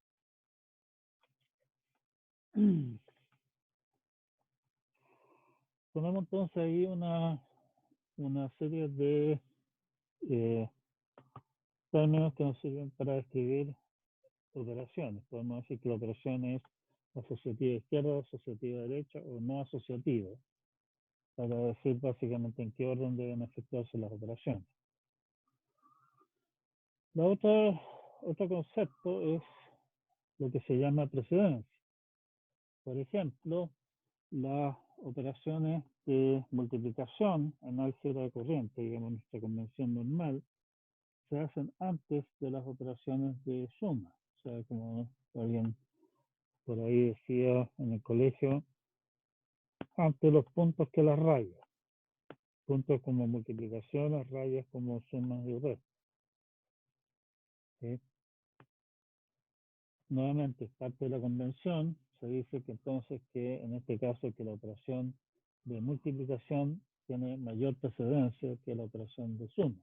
Tenemos entonces ahí una serie de términos que nos sirven para describir operaciones. Podemos decir que la operación es asociativa izquierda, asociativa derecha o no asociativa, para decir básicamente en qué orden deben efectuarse las operaciones. Otro concepto es lo que se llama precedencia. Por ejemplo, las operaciones de multiplicación en álgebra corriente, digamos nuestra convención normal, se hacen antes de las operaciones de suma. O sea, como alguien por ahí decía en el colegio, antes los puntos que las rayas. Puntos como multiplicaciones, rayas como sumas y restas. ¿Sí? Nuevamente, parte de la convención, se dice que entonces que en este caso que la operación de multiplicación tiene mayor precedencia que la operación de suma.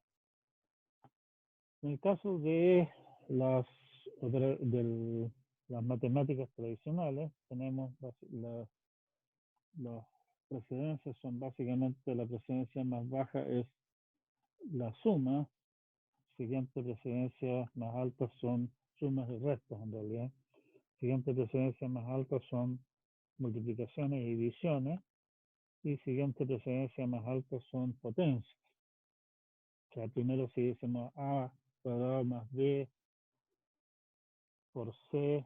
En el caso de las, las matemáticas tradicionales, tenemos las precedencias son básicamente la precedencia más baja es la suma, siguiente precedencia más alta son sumas y restos en realidad, siguiente precedencia más alta son multiplicaciones y divisiones, y siguiente precedencia más alta son potencias. O sea, primero si decimos A cuadrado más B por C,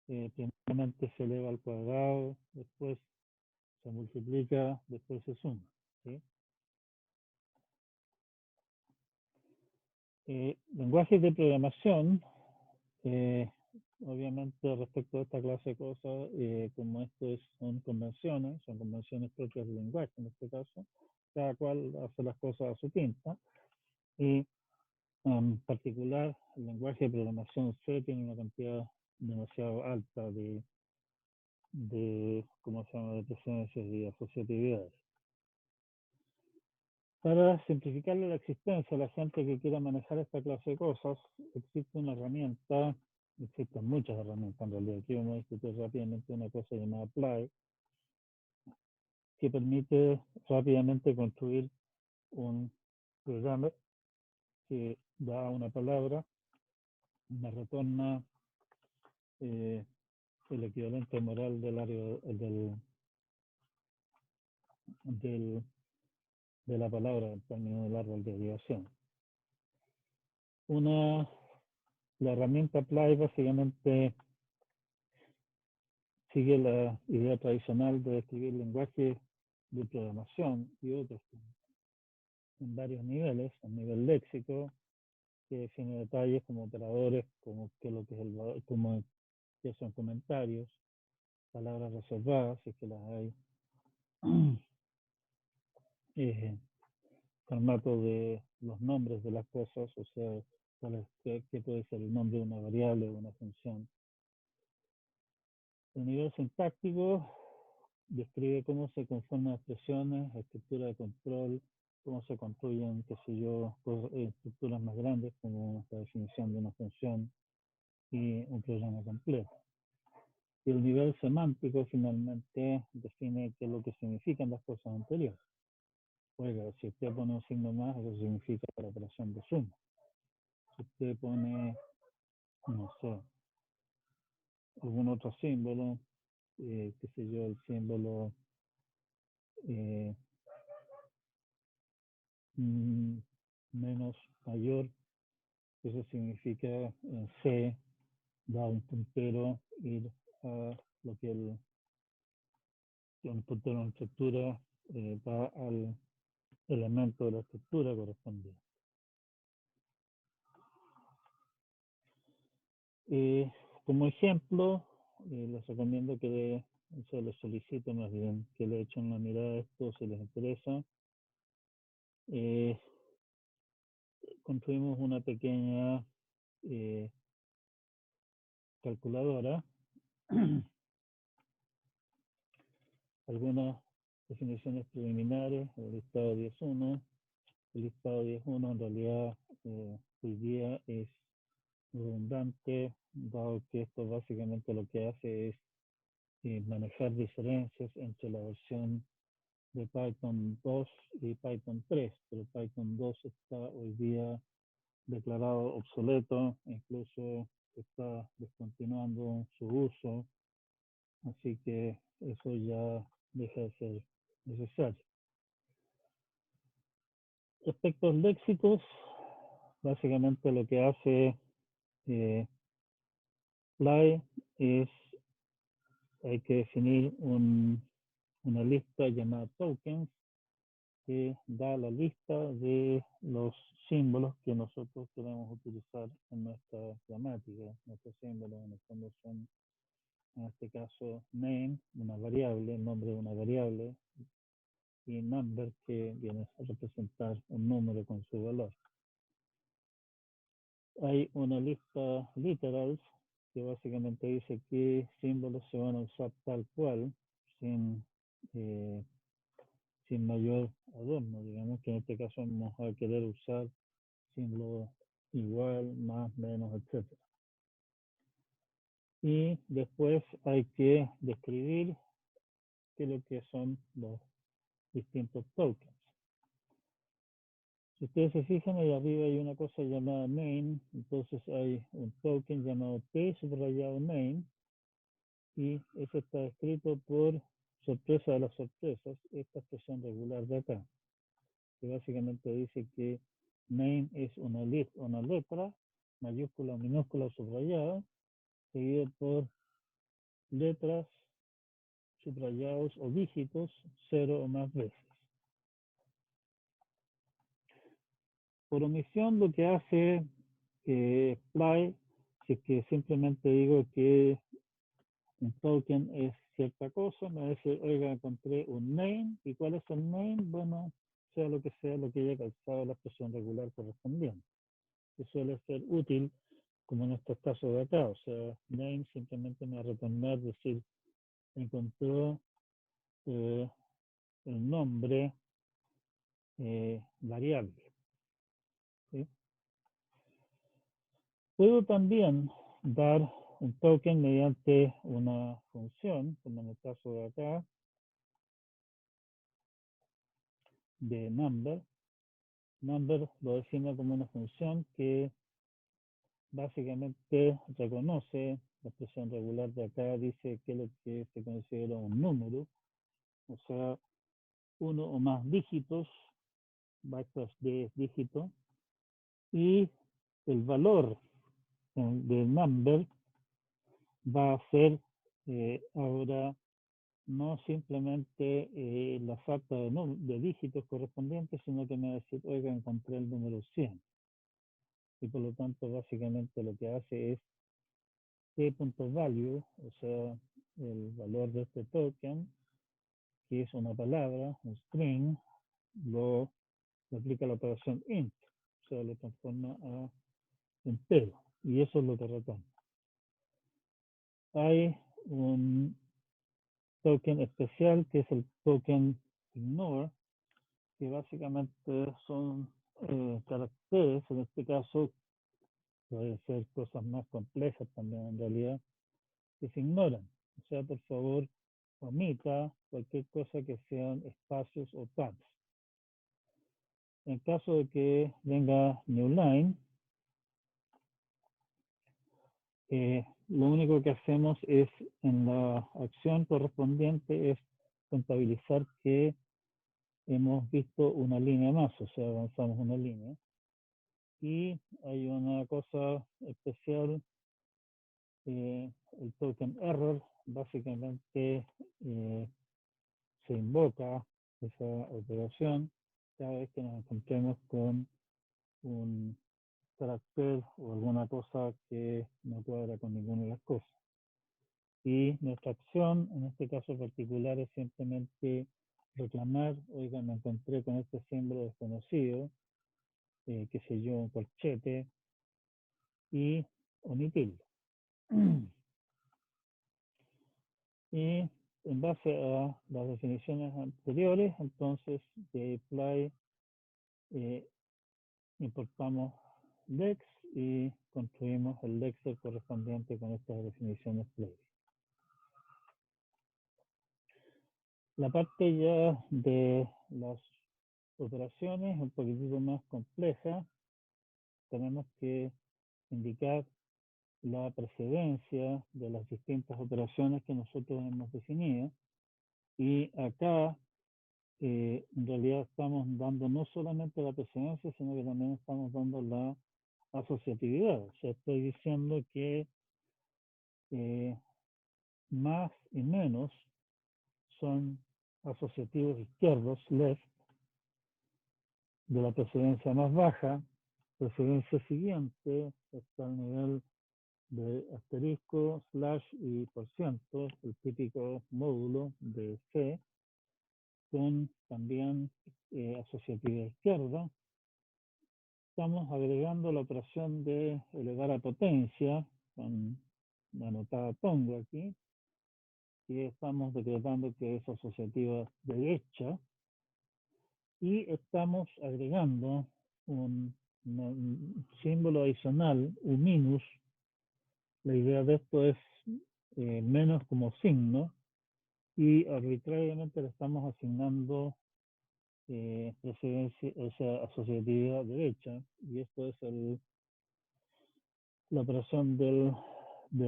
primeramente se eleva al cuadrado, después se multiplica, después se suma. ¿Sí? Lenguajes de programación, obviamente respecto a esta clase de cosas, como estos son convenciones propias del lenguaje en este caso, cada cual hace las cosas a su pinta, y en particular el lenguaje de programación C tiene una cantidad demasiado alta ¿cómo se llama?, de presencias y asociatividades. Para simplificarle la existencia a la gente que quiera manejar esta clase de cosas, existe una herramienta, existen muchas herramientas en realidad. Aquí vamos a discutir rápidamente una cosa llamada Apply, que permite rápidamente construir un programa que da una palabra, me retorna el equivalente moral del área de la palabra en términos del árbol de derivación. La herramienta Apply básicamente sigue la idea tradicional de escribir lenguaje de programación y otros en varios niveles, a nivel léxico, que define detalles como operadores, como qué es lo que es como qué son comentarios, palabras reservadas, si es que las hay, formato de los nombres de las cosas, o sea, qué puede ser el nombre de una variable o una función. El nivel sintáctico describe cómo se conforman expresiones, estructura de control, cómo se construyen, qué sé yo, estructuras más grandes como la definición de una función y un programa completo. Y el nivel semántico finalmente define qué es lo que significan las cosas anteriores. Oiga, si usted pone un signo más, eso significa la operación de suma. Si usted pone, no sé, algún otro símbolo, qué sé yo, el símbolo menos mayor, eso significa en C, da un puntero, ir a lo que un puntero en estructura va al elemento de la estructura correspondiente. Como ejemplo, les recomiendo que les solicito más bien que le echen una mirada a esto si les interesa. Construimos una pequeña calculadora, algunas definiciones preliminares, el listado 10.1. El listado 10.1 en realidad hoy día es redundante, dado que esto básicamente lo que hace es manejar diferencias entre la versión de Python 2 y Python 3, pero Python 2 está hoy día declarado obsoleto, incluso está descontinuando su uso, así que eso ya deja de ser necesario. Aspectos léxicos, básicamente lo que hace Apply es, hay que definir una lista llamada tokens que da la lista de los símbolos que nosotros queremos utilizar en nuestra gramática. Nuestros símbolos en el fondo son, en este caso, name, una variable, el nombre de una variable, y number, que viene a representar un número con su valor. Hay una lista literals que básicamente dice qué símbolos se van a usar tal cual, sin, eh, sin mayor adorno. Digamos que en este caso vamos a querer usar símbolos igual, más, menos, etc. Y después hay que describir qué es lo que son los distintos tokens. Si ustedes se fijan, ahí arriba hay una cosa llamada name, entonces hay un token llamado T subrayado name, y eso está escrito por sorpresa de las sorpresas, esta expresión regular de acá, que básicamente dice que name es una letra, mayúscula, minúscula o subrayada, seguido por letras, subrayados o dígitos, 0 o más veces. Por omisión, lo que hace Fly, si es que simplemente digo que un token es cierta cosa, me dice, oiga, encontré un name, ¿y cuál es el name? Bueno, sea lo que haya causado la expresión regular correspondiente, que suele ser útil, como en estos casos de acá, o sea, name simplemente me va a retornar, decir, encontró el nombre variable. ¿Sí? Puedo también dar un token mediante una función, como en el caso de acá, de number. Number lo define como una función que básicamente reconoce la expresión regular de acá, dice que es lo que se considera un número, o sea, uno o más dígitos, bytes de dígito, y el valor del number va a ser ahora no simplemente la falta de dígitos correspondientes, sino que me va a decir, oiga, encontré el número 100. Y por lo tanto, básicamente lo que hace es t.value, o sea, el valor de este token, que es una palabra, un string, lo aplica la operación int, o sea, lo transforma a entero. Y eso es lo que retorna. Hay un token especial que es el token ignore, que básicamente son caracteres, en este caso puede ser cosas más complejas también en realidad, que se ignoran. O sea, por favor, omita cualquier cosa que sean espacios o tabs. En caso de que venga new line, lo único que hacemos es, en la acción correspondiente, es contabilizar que hemos visto una línea más, o sea, avanzamos una línea. Y hay una cosa especial, el token error, básicamente se invoca esa operación cada vez que nos encontremos con un carácter o alguna cosa que no cuadra con ninguna de las cosas. Y nuestra acción, en este caso particular, es simplemente reclamar, oiga, me encontré con este símbolo desconocido, qué sé yo, un corchete, y omitirlo. Y en base a las definiciones anteriores, entonces de apply importamos Lex y construimos el Lexer correspondiente con estas definiciones previas. La parte ya de las operaciones es un poquitito más compleja. Tenemos que indicar la precedencia de las distintas operaciones que nosotros hemos definido. Y acá, en realidad, estamos dando no solamente la precedencia, sino que también estamos dando la asociatividad. O sea, estoy diciendo que más y menos son asociativos izquierdos, left, de la precedencia más baja. Precedencia siguiente está al nivel de asterisco, slash y por ciento, el típico módulo de C, con también asociatividad izquierda. Estamos agregando la operación de elevar a potencia con anotada pongo aquí, que estamos decretando que es asociativa derecha y estamos agregando un símbolo adicional, un minus. La idea de esto es menos como signo y arbitrariamente le estamos asignando precedencia, o sea, asociatividad derecha, y esto es la operación de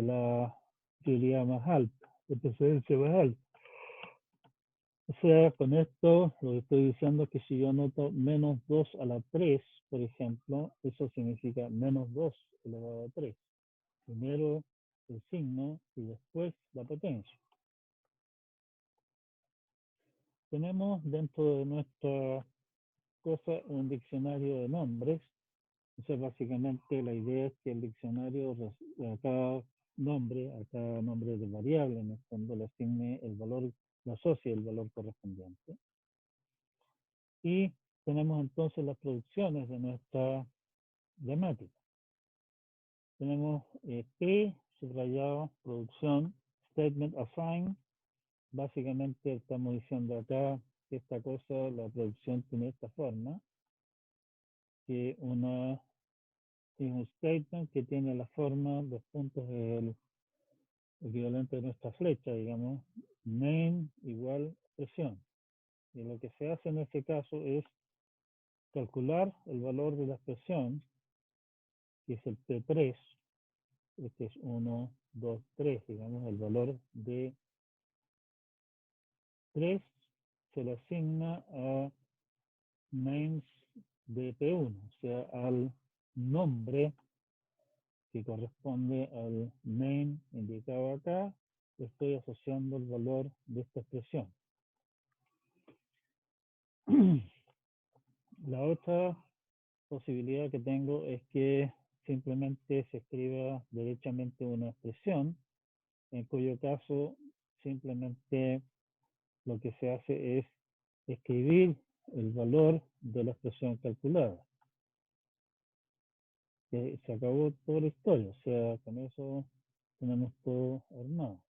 la prioridad más alta, de precedencia más alta. O sea, con esto lo que estoy diciendo es que si yo anoto menos 2 a la 3, por ejemplo, eso significa menos 2 elevado a 3. Primero el signo y después la potencia. Tenemos dentro de nuestra cosa un diccionario de nombres. Entonces, básicamente la idea es que el diccionario a cada nombre de variable, en el fondo le asigne el valor, le asocie el valor correspondiente. Y tenemos entonces las producciones de nuestra gramática. Tenemos P, subrayado, producción, statement assign. Básicamente estamos diciendo acá que esta cosa, la producción tiene esta forma, que es un statement que tiene la forma, los puntos del equivalente de nuestra flecha, digamos, name igual expresión. Y lo que se hace en este caso es calcular el valor de la expresión, que es el P3, este es 1, 2, 3, digamos, el valor de 3 se le asigna a names de P1, o sea, al nombre que corresponde al name indicado acá, estoy asociando el valor de esta expresión. La otra posibilidad que tengo es que simplemente se escriba derechamente una expresión, en cuyo caso simplemente lo que se hace es escribir el valor de la expresión calculada. Se acabó toda la historia, o sea, con eso tenemos todo armado.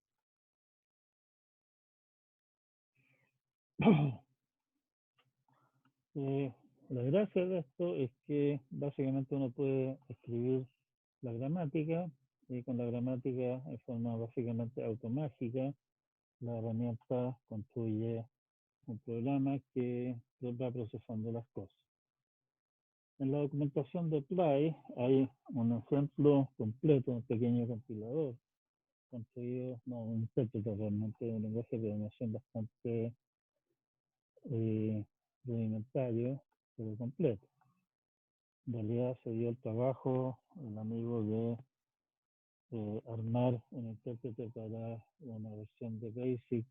La gracia de esto es que básicamente uno puede escribir la gramática y con la gramática en forma básicamente automática la herramienta construye un programa que va procesando las cosas. En la documentación de Play hay un ejemplo completo, un pequeño compilador construido, no un intérprete realmente, un lenguaje de programación bastante rudimentario, pero completo. En realidad se dio el trabajo, el amigo de armar un intérprete para una versión de Basic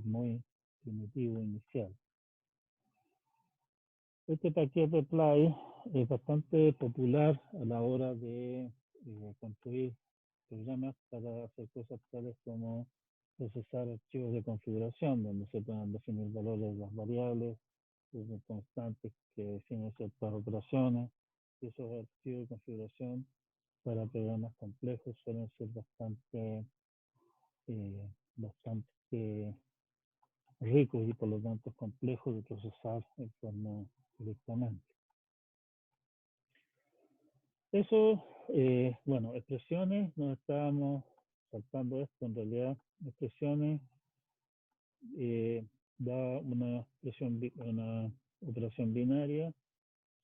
muy primitivo inicial. Este paquete Play es bastante popular a la hora de construir programas para hacer cosas tales como procesar archivos de configuración, donde se puedan definir valores de las variables, constantes que definen ciertas operaciones, y esos archivos de configuración para programas complejos suelen ser bastante ricos y por lo tanto complejos de procesar en forma directamente. Eso, bueno, expresiones, nos estábamos saltando esto, en realidad, expresiones da una operación binaria,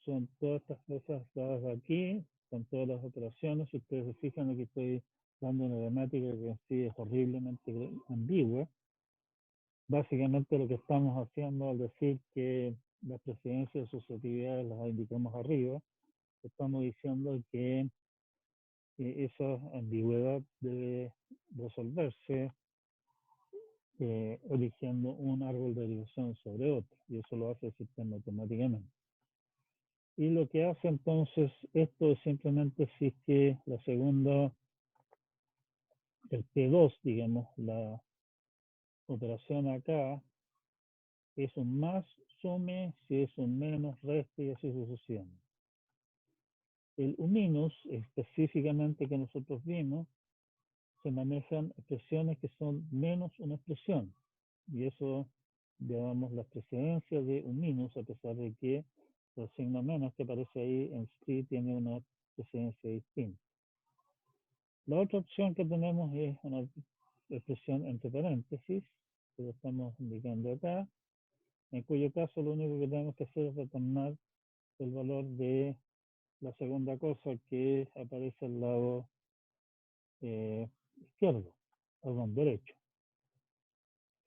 son todas estas cosas dadas aquí, con todas las operaciones. Si ustedes se fijan, aquí estoy dando una gramática que en sí es horriblemente ambigua. Básicamente lo que estamos haciendo al decir que las precedencias de asociatividades las indicamos arriba, estamos diciendo que esa ambigüedad debe resolverse eligiendo un árbol de derivación sobre otro, y eso lo hace el sistema automáticamente. Y lo que hace entonces esto es simplemente si es que la segunda, el P2, digamos, la operación acá, es un más, sume, si es un menos, reste y así sucesivamente. El U- específicamente que nosotros vimos, se manejan expresiones que son menos una expresión. Y eso llamamos las precedencias de un minus, a pesar de que el signo menos que aparece ahí en sí tiene una precedencia distinta. La otra opción que tenemos es una expresión entre paréntesis, que lo estamos indicando acá, en cuyo caso lo único que tenemos que hacer es retornar el valor de la segunda cosa que aparece al lado izquierdo, perdón, derecho,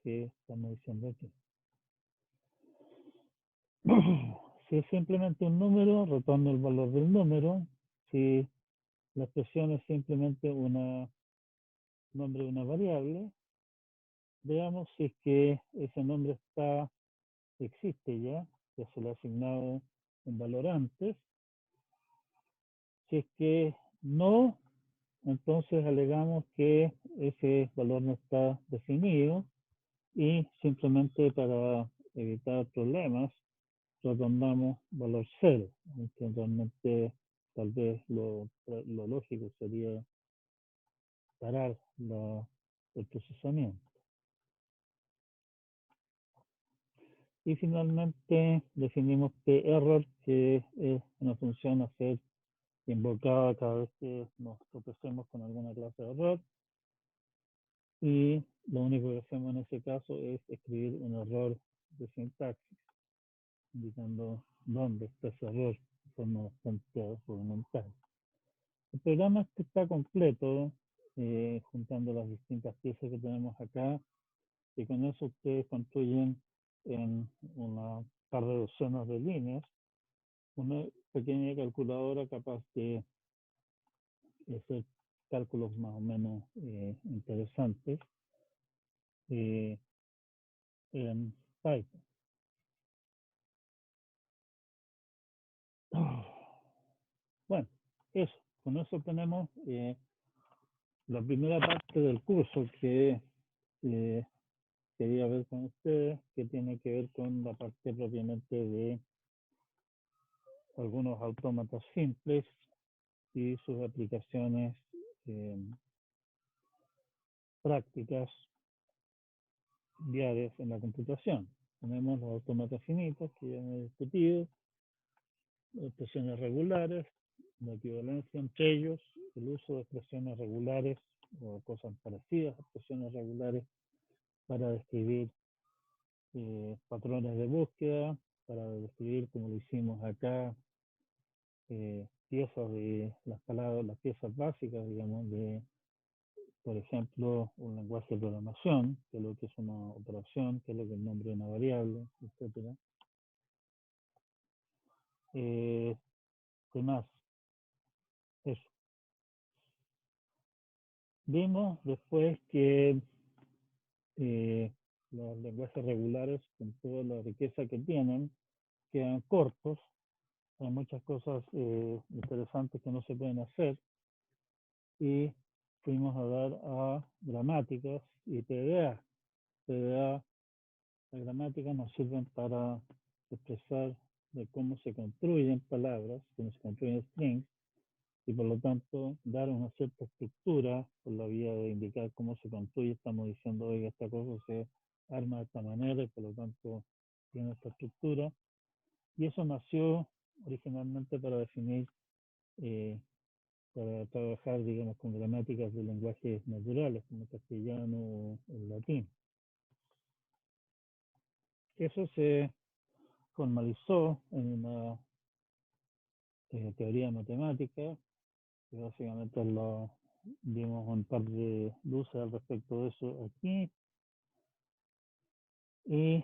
que estamos diciendo aquí. Si es simplemente un número, retorno el valor del número. Si la expresión es simplemente un nombre de una variable, veamos si es que ese nombre existe ya se le ha asignado un valor antes. Si es que no, entonces alegamos que ese valor no está definido y simplemente para evitar problemas retornamos valor 0, aunque realmente tal vez lo lógico sería parar el procesamiento. Y finalmente definimos p-error, que es una función a ser invocada cada vez que nos tropecemos con alguna clase de error. Y lo único que hacemos en ese caso es escribir un error de sintaxis, indicando dónde está ese error de forma bastante rudimental. El programa está completo, juntando las distintas piezas que tenemos acá, y con eso ustedes construyen en una par de docenas de líneas una pequeña calculadora capaz de hacer cálculos más o menos interesantes en Python. Bueno, eso, con eso tenemos la primera parte del curso que quería ver con ustedes, que tiene que ver con la parte propiamente de algunos autómatas simples y sus aplicaciones prácticas diarias en la computación. Tenemos los autómatas finitos que ya hemos discutido, expresiones regulares, la equivalencia entre ellos, el uso de expresiones regulares o cosas parecidas a expresiones regulares para describir patrones de búsqueda, para describir, como lo hicimos acá, piezas de las palabras, las piezas básicas, digamos, de, por ejemplo, un lenguaje de programación, que es lo que es una operación, que es lo que es el nombre de una variable, etc. ¿Qué más? Eso. Vimos después que los lenguajes regulares, con toda la riqueza que tienen, quedan cortos. Hay muchas cosas interesantes que no se pueden hacer. Y fuimos a dar a gramáticas y PDA. PDA, las gramáticas nos sirven para expresar de cómo se construyen palabras, cómo se construyen strings, y por lo tanto dar una cierta estructura por la vía de indicar cómo se construye. Estamos diciendo, oiga, esta cosa se arma de esta manera y por lo tanto tiene esta estructura. Y eso nació originalmente para definir, para trabajar, digamos, con gramáticas de lenguajes naturales, como el castellano o el latín. Eso se formalizó en una teoría matemática, que básicamente lo dimos un par de luces al respecto de eso aquí, y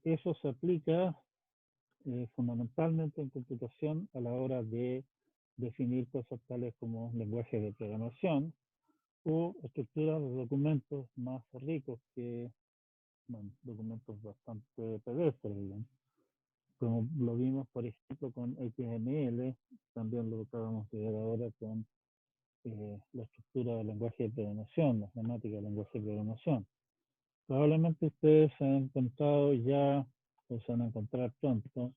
eso se aplica fundamentalmente en computación a la hora de definir cosas tales como lenguajes de programación o estructuras de documentos más ricos que, bueno, documentos bastante pedestres, digamos. Como lo vimos, por ejemplo, con XML, también lo acabamos de ver ahora con la estructura del lenguaje de programación, las gramáticas del lenguaje de programación. Probablemente ustedes se han encontrado ya, o se van a encontrar pronto,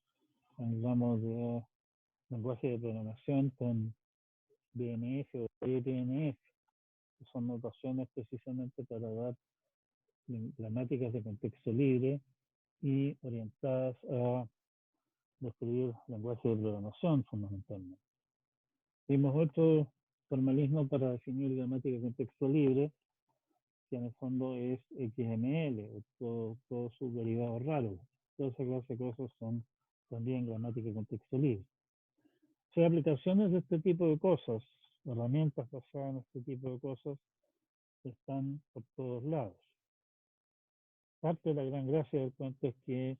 hablamos de lenguaje de programación con DNF o DNF, que son notaciones precisamente para dar gramáticas de contexto libre y orientadas a describir lenguaje de programación fundamentalmente. Vimos otro formalismo para definir gramática de contexto libre, que en el fondo es XML, o todos sus derivados raros. Toda esa clase de cosas son también gramática de contexto libre. O sea, aplicaciones de este tipo de cosas, herramientas basadas en este tipo de cosas, están por todos lados. Parte de la gran gracia del cuento es que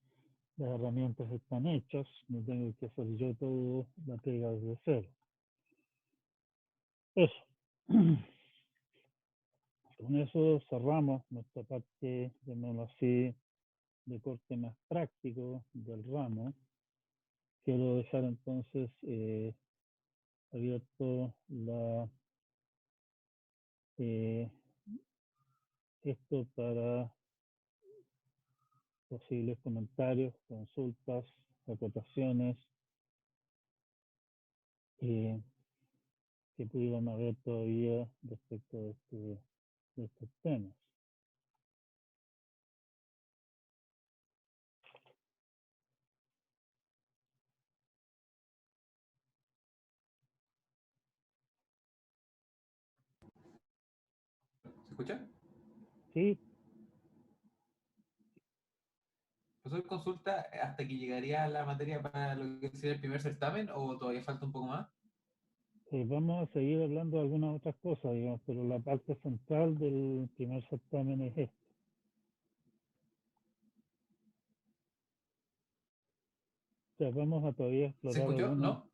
las herramientas están hechas, no tengo que hacer yo todo la pega desde cero. Eso. Con eso cerramos nuestra parte, llamémoslo así, de corte más práctico del ramo. Quiero dejar entonces abierto esto para posibles comentarios, consultas, acotaciones que pudieran haber todavía respecto de estos temas. ¿Se escucha? Sí. ¿Profesor, consulta hasta que llegaría la materia para lo que sería el primer certamen o todavía falta un poco más? Vamos a seguir hablando de algunas otras cosas, digamos, pero la parte central del primer certamen es esta. O sea, vamos a todavía ¿Se explorar escuchó? ¿No?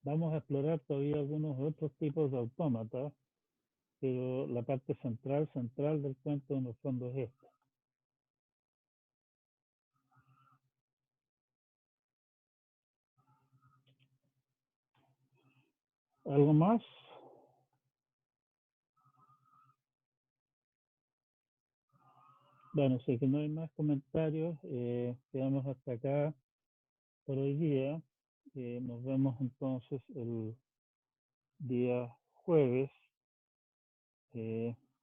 vamos a explorar todavía algunos otros tipos de autómatas, pero la parte central del cuento en el fondo es esta. ¿Algo más? Bueno, si que no hay más comentarios, quedamos hasta acá por hoy día. Nos vemos entonces el día jueves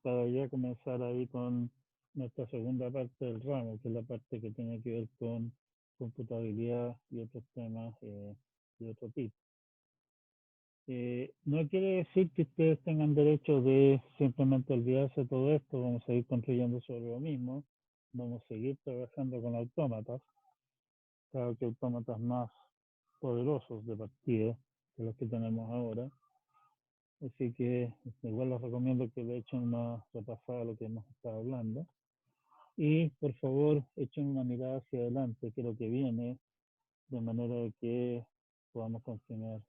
para ya comenzar ahí con nuestra segunda parte del ramo, que es la parte que tiene que ver con computabilidad y otros temas de otro tipo. No quiere decir que ustedes tengan derecho de simplemente olvidarse de todo esto, vamos a ir construyendo sobre lo mismo, vamos a seguir trabajando con autómatas, claro que autómatas más poderosos de partida que los que tenemos ahora, así que igual les recomiendo que le echen una repasada a lo que hemos estado hablando y por favor echen una mirada hacia adelante, que es lo que viene, de manera que podamos continuar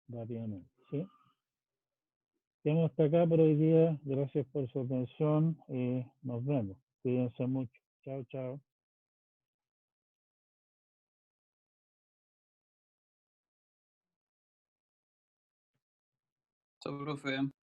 rápidamente, ¿sí? Quedamos hasta acá por hoy día. Gracias por su atención y nos vemos. Cuídense mucho. Chao, chao. Chao, profe.